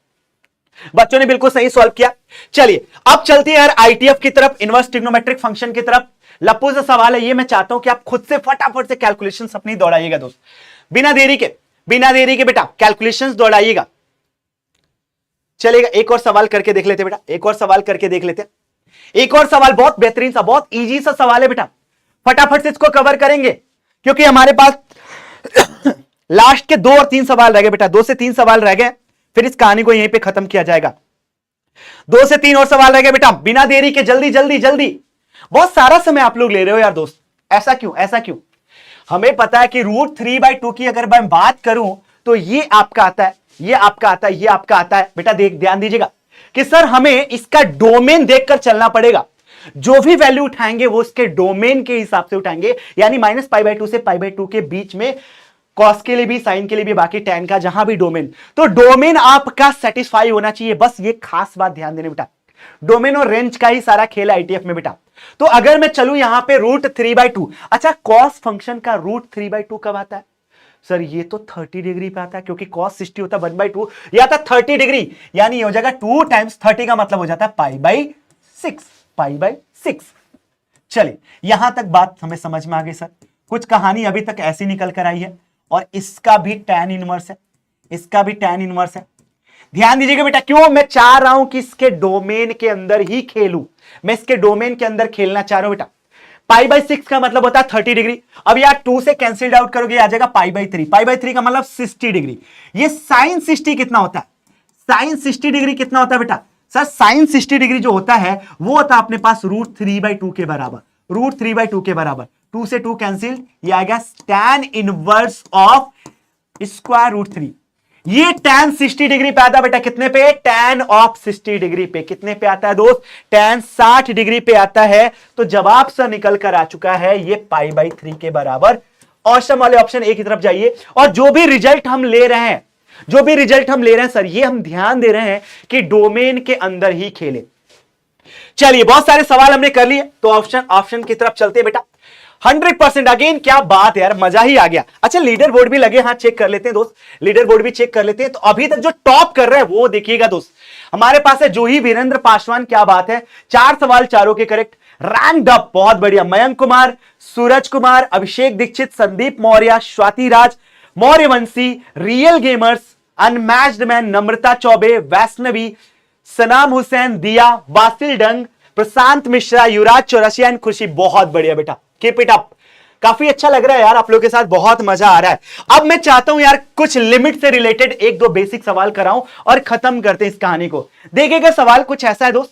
बच्चों ने बिल्कुल सही सॉल्व किया। चलिए अब चलते हैं यार आईटीएफ की तरफ, इनवर्स ट्रिग्नोमेट्रिक फंक्शन की तरफ। लप्पू से सवाल है ये, मैं चाहता हूं कि आप खुद से फटाफट से कैलकुलेशंस अपनी दौड़ाइएगा दोस्त, बिना देरी के बेटा कैलकुलेशंस दौड़ाइएगा। चलेगा, एक और सवाल करके देख लेते बेटा, एक और सवाल करके देख लेते। एक और सवाल बहुत बेहतरीन सा, बहुत इजी सा सवाल है बेटा, फटाफट से इसको कवर करेंगे क्योंकि हमारे पास लास्ट के 2 और 3 सवाल रह गए बेटा, 2 से 3 सवाल रह गए, फिर इस कहानी को यहीं पे खत्म किया जाएगा। 2 से 3 और सवाल रह गए बेटा, बिना देरी के जल्दी जल्दी जल्दी। बहुत सारा समय आप लोग ले रहे हो यार दोस्त, ऐसा क्यों, ऐसा क्यों? हमें पता है कि √3/2 की अगर मैं बात करूं तो ये आपका आता है, ये आपका आता है, ये आपका आता है बेटा। ध्यान दीजिएगा कि सर हमें इसका डोमेन देखकर चलना पड़ेगा, जो भी वैल्यू उठाएंगे वो इसके डोमेन के हिसाब से उठाएंगे, यानी -π/2 से π/2 के बीच में, कॉस के लिए भी, साइन के लिए भी, बाकी tan का जहां भी डोमेन, तो डोमेन आपका सेटिस्फाई होना चाहिए। बस ये खास बात ध्यान देने बेटा, डोमेन और रेंज का ही सारा खेल है आईटीएफ में बेटा। तो अगर मैं चलूं यहां पे √3/2, अच्छा कॉस फंक्शन का √3/2 कब आता है सर? ये तो 30 डिग्री पे आता है, क्योंकि cos 60 होता है 1/2, यह आता 30 डिग्री, यानी ये हो जाएगा 2 × 30 का मतलब हो जाता है π/6। चलिए यहां तक बात हमें समझ में आ गई सर। कुछ कहानी अभी तक ऐसी निकल कर आई है, और इसका भी tan इनवर्स है, इसका भी tan इनवर्स है। ध्यान दीजिएगा बेटा, क्यों मैं चाह रहा हूं कि इसके डोमेन के अंदर ही खेलूं, मैं इसके डोमेन के अंदर खेलना चाह रहा हूं बेटा। π/6 का मतलब होता है 30 डिग्री। अब यार 2 से कैंसिल्ड आउट करोगे आ जाएगा π/3, π/3 का मतलब 60 डिग्री। ये sin 60 कितना होता है? sin 60 डिग्री कितना होता है बेटा? सर sin 60 डिग्री जो होता है वो होता है अपने पास √3/2 के बराबर, √3/2 के बराबर। 2 से 2 कैंसिल, ये आ गया tan इनवर्स ऑफ √3। ये tan 60 डिग्री पे आता है बेटा, कितने पे? tan ऑफ 60 डिग्री पे। कितने पे आता है दोस्त? tan 60 डिग्री पे आता है। तो जवाब सर निकल कर आ चुका है ये π/3 के बराबर। ऑप्शन वाले ऑप्शन एक की तरफ जाइए, और जो भी रिजल्ट हम ले रहे हैं, जो भी रिजल्ट हम ले रहे हैं सर, ये हम ध्यान दे रहे हैं कि डोमेन के अंदर ही खेले। चलिए बहुत सारे सवाल हमने कर लिए, तो ऑप्शन की तरफ चलते हैं बेटा। 100% अगेन, क्या बात है यार, मजा ही आ गया। अच्छा लीडर बोर्ड भी लगे, हाँ चेक कर लेते हैं दोस्त, लीडर बोर्ड भी चेक कर लेते हैं। तो अभी तक जो टॉप कर रहे हैं वो देखिएगा दोस्त, हमारे पास है जूही वीरेंद्र पासवान। क्या बात है, 4 सवाल चारों के करेक्ट, रैंक्ड अप, बहुत बढ़िया। मयंक कुमार, सूरज कुमार, अभिषेक दीक्षित, संदीप मौर्य, स्वाति राज, मौर्यवंशी, रियल गेमर्स, अनमैच्ड मैन, नम्रता चौबे, वैष्णवी, सनाम हुसैन, दिया, वासिल डंग, प्रशांत मिश्रा, युवराज चौरसिया, खुशी। बहुत बढ़िया बेटा, कीप इट अप। काफी अच्छा लग रहा है यार आप लोगों के साथ, बहुत मजा आ रहा है। अब मैं चाहता हूं यार कुछ लिमिट से रिलेटेड 1-2 बेसिक सवाल कराऊं और खत्म करते हैं इस कहानी को। देखिएगा सवाल कुछ ऐसा है दोस्त,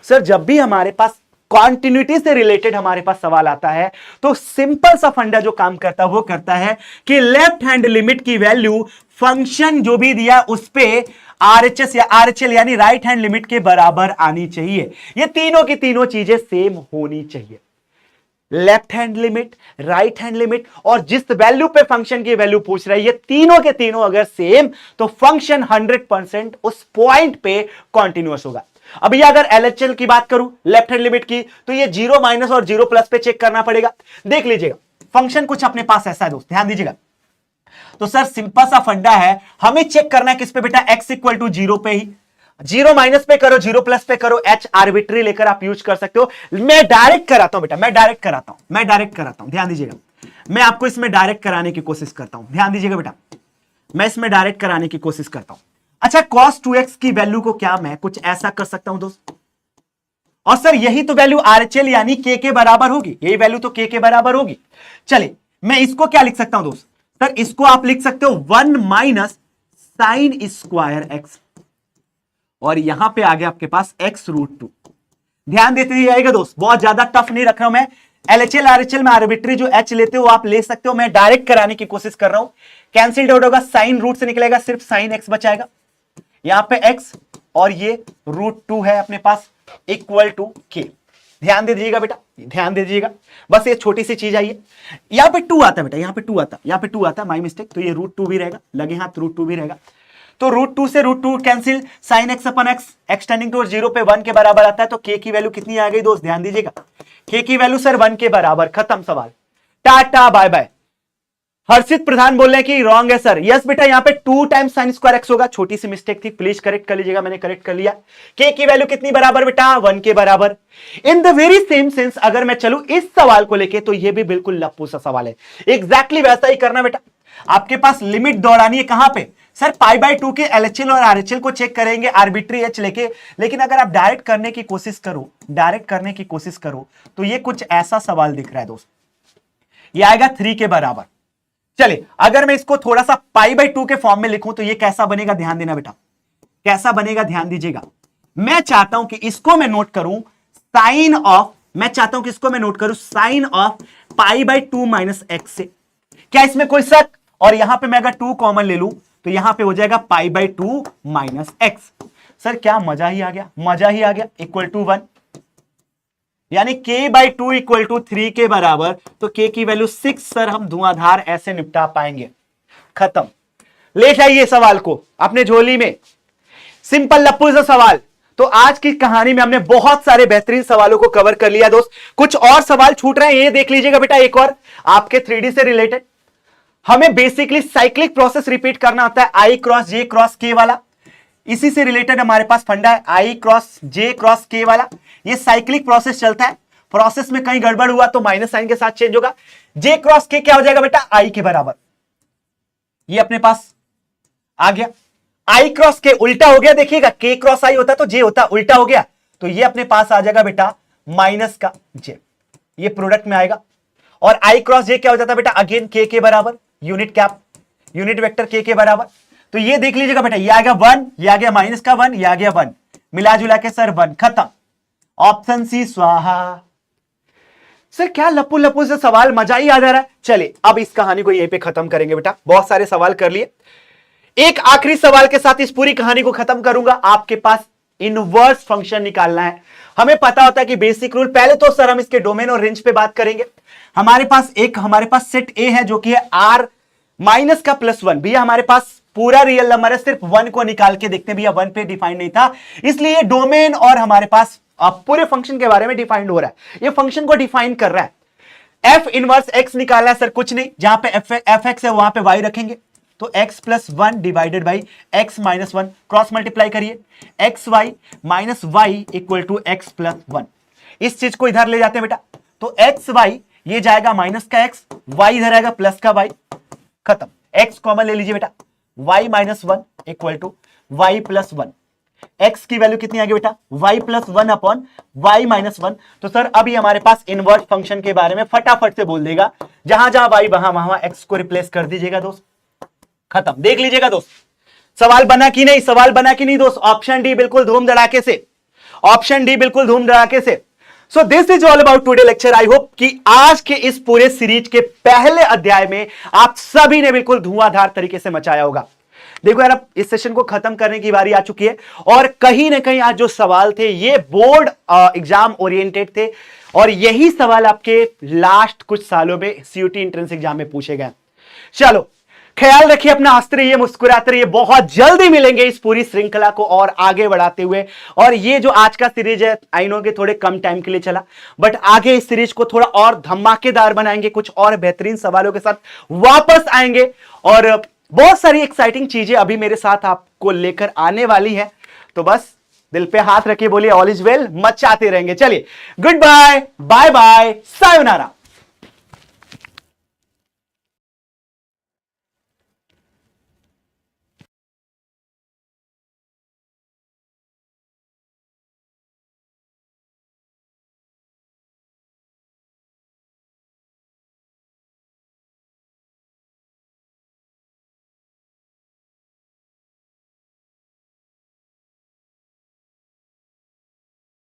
सर जब भी हमारे पास कॉन्टिन्यूटी से रिलेटेड हमारे पास सवाल आता है तो सिंपल सा फंडा जो काम करता है वो करता है कि लेफ्ट हैंड लिमिट की वैल्यू फंक्शन जो भी दिया उस पे RHS या RHL यानी राइट हैंड लिमिट के बराबर आनी चाहिए। ये तीनों की तीनों चीजें सेम होनी चाहिए, left hand limit, right hand limit, और जिस वैल्यू पे फंक्शन की वैल्यू पूछ रहा है ये तीनों के तीनों अगर सेम, तो फंक्शन 100% उस पॉइंट पे कॉन्टिन्यूअस होगा। अब ये अगर LHL की बात करूं लेफ्ट हैंड लिमिट की, तो ये 0- और 0+ पे चेक करना पड़ेगा। देख लीजिएगा फंक्शन कुछ अपने पास ऐसा है दोस्त, ध्यान दीजिएगा। तो सर सिंपल सा फंडा है, हमें चेक करना है किस पे बेटा, x = 0 पे ही। 0- पे करो, 0+ पे करो, h आर्बिट्री लेकर आप यूज कर सकते हो। मैं डायरेक्ट कराता हूं बेटा, मैं डायरेक्ट कराता हूं, ध्यान दीजिएगा। मैं आपको इसमें डायरेक्ट कराने की कोशिश करता हूं, ध्यान दीजिएगा बेटा, मैं इसमें डायरेक्ट कराने की कोशिश करता हूं। अच्छा cos 2x की वैल्यू को क्या मैं कुछ ऐसा कर सकता हूं दोस्त, और सर यही तो वैल्यू RHL यानी k के बराबर होगी, यही वैल्यू तो k के बराबर होगी। चलिए मैं इसको क्या लिख सकता हूं दोस्त, सर इसको आप लिख सकते हो 1 - sin² x, और यहां पे आ गया आपके पास x√2। ध्यान देते जाइएगा दोस्त, बहुत ज्यादा टफ नहीं रख रहा हूं मैं। LHL RHL में आर्बिट्री जो h लेते हो आप ले सकते हो, मैं डायरेक्ट कराने की कोशिश कर रहा हूं। कैंसिल्ड आउट होगा, साइन रूट से निकलेगा, सिर्फ sin x बचाएगा। यहां पे x और ये √2 है अपने पास = k। ध्यान दे दीजिएगा बेटा, ध्यान दे दीजिएगा, बस ये छोटी सी चीज आई है। यहां पे 2 आता है बेटा, यहां पे 2 आता है, माय मिस्टेक। तो ये √2 भी रहेगा, लगे हाथ √2 भी रहेगा। तो √2 से √2 cancel, sin x/x, x tending to 0 पे 1 के बराबर आता है। तो k की वैल्यू कितनी आ गई दोस्त, ध्यान दीजिएगा, k की वैल्यू सर 1 के बराबर। खत्म सवाल, टाटा बाय बाय। हर्षित प्रधान बोल रहे हैं कि रॉन्ग है सर। यस बेटा, यहां पे 2 टाइम्स साइन स्क्वायर एक्स होगा, छोटी सी मिस्टेक थी, प्लीज करेक्ट कर लीजिएगा, मैंने करेक्ट कर लिया। के की वैल्यू कितनी बराबर बेटा, 1 के बराबर। In the very same sense अगर मैं चलूं इस सवाल को लेके तो ये भी बिल्कुल लप्पू सा सवाल है, एग्जैक्टली वैसा ही करना बेटा। आपके पास लिमिट दौड़ानी है कहां पे सर, π/2 के LHL और RHL को चेक करेंगे आर्बिट्री एच लेके। लेकिन अगर आप डायरेक्ट करने की कोशिश करो तो ये कुछ ऐसा सवाल दिख रहा है दोस्त, ये आएगा 3 के बराबर। चलिए अगर मैं इसको थोड़ा सा π/2 के फॉर्म में लिखूं तो ये कैसा बनेगा, ध्यान देना बेटा, कैसा बनेगा ध्यान दीजिएगा। मैं चाहता हूं कि इसको मैं नोट करूं साइन ऑफ π/2 माइनस एक्स से। क्या इसमें कोई शक? और यहां पे मैं अगर 2 कॉमन ले लूं तो यहां पे हो जाएगा π/2 माइनस एक्स। सर क्या मजा ही आ गया, इक्वल टू 1, यानी k/2 इक्वल टू 3 के बराबर। तो k की वैल्यू 6 सर हम धुआंधार ऐसे निपटा पाएंगे। खत्म, ले जाइए सवाल को अपने झोली में, सिंपल लप्पू सा सवाल। तो आज की कहानी में हमने बहुत सारे बेहतरीन सवालों को कवर कर लिया दोस्त। कुछ और सवाल छूट रहे हैं, ये देख लीजिएगा बेटा, एक और आपके 3D से रिलेटेड। हमें बेसिकली साइक्लिक प्रोसेस रिपीट करना होता है, I cross J cross K वाला। इसी से रिलेटेड हमारे पास फंडा है, I cross J cross K वाला। ये साइक्लिक प्रोसेस चलता है, प्रोसेस में कहीं गड़बड़ हुआ तो माइनस साइन के साथ चेंज होगा। J क्रॉस K क्या हो जाएगा बेटा, I के बराबर। ये अपने पास आ गया। I क्रॉस K उल्टा हो गया, देखिएगा K क्रॉस I होता तो J होता, उल्टा हो गया तो ये अपने पास आ जाएगा बेटा माइनस का J, ये प्रोडक्ट में आएगा। और I क्रॉस J क्या हो जाता बेटा, अगेन K के बराबर, unit cap, unit vector K के बराबर। तो ये देख लीजिएगा बेटा, ये आ गया 1, ये आ गया माइनस का 1, ये आ गया 1, मिला जुला के सर 1, खत्म। ऑप्शन सी स्वाहा। सर क्या लप्पू से सवाल, मजा ही आ जा रहा है। चलिए अब इस कहानी को यहीं पे खत्म करेंगे बेटा, बहुत सारे सवाल कर लिए। एक आखिरी सवाल के साथ इस पूरी कहानी को खत्म करूंगा। आपके पास इनवर्स फंक्शन निकालना है। हमें पता होता है कि बेसिक रूल, पहले तो सर हम इसके डोमेन और रेंज पे बात करेंगे। हमारे पास सेट ए है जो कि है r माइनस का +1। भैया हमारे पास पूरा रियल नंबर है, सिर्फ 1 को निकाल के देखते हैं। भैया 1 पे डिफाइंड नहीं था, इसलिए डोमेन और हमारे पास पूरे फंक्शन के बारे में डिफाइंड हो रहा है। ये फंक्शन को डिफाइन कर रहा है। f इनवर्स x निकालना है सर, कुछ नहीं, जहां पे fx है वहां पे y रखेंगे। तो x plus 1 divided by x minus 1, cross multiply करिए, x y minus y equal to x plus 1। इस चीज को इधर ले जाते हैं बेटा, तो एक्स वाई ये जाएगा माइनस का x, y इधर आएगा प्लस का y, खत्म। x कॉमन ले लीजिए बेटा, y minus 1 equal to y plus 1। x की वैल्यू कितनी आ गई बेटा, y plus 1 upon y minus 1। तो सर अभी हमारे पास इनवर्स फंक्शन के बारे में फटाफट से बोल देगा, जहां जहां y वहां x को रिप्लेस कर दीजिएगा दोस्त, खत्म। देख लीजिएगा दोस्त, सवाल बना कि नहीं दोस्त। ऑप्शन डी बिल्कुल धूम धड़ाके से, so this is all about today lecture. I hope कि आज के इस पूरे सीरीज के पहले अध्याय में आप सभी ने बिल्कुल धुआंधार तरीके से मचाया होगा। देखो यार, अब इस सेशन को खत्म करने की बारी आ चुकी है, और कहीं ना कहीं आज जो सवाल थे ये बोर्ड एग्जाम ओरिएंटेड थे, और यही सवाल आपके लास्ट कुछ सालों में CUT एंट्रेंस एग्जाम में पूछे गए। चलो ख्याल रखिए अपना, हंसते रहिए, मुस्कुराते रहिए। बहुत जल्दी मिलेंगे इस पूरी श्रृंखला को और आगे बढ़ाते हुए। और ये जो आज का सीरीज है, आई नो के थोड़े कम टाइम के लिए चला, बट आगे इस सीरीज को थोड़ा और धमाकेदार बनाएंगे, कुछ और बेहतरीन सवालों के साथ वापस आएंगे, और बहुत सारी एक्साइटिंग चीजें अभी मेरे साथ आपको लेकर आने वाली है। तो बस दिल पे हाथ रखिए, बोलिए ऑल इज वेल, मचाते रहेंगे। चलिए good bye, bye bye, sayonara.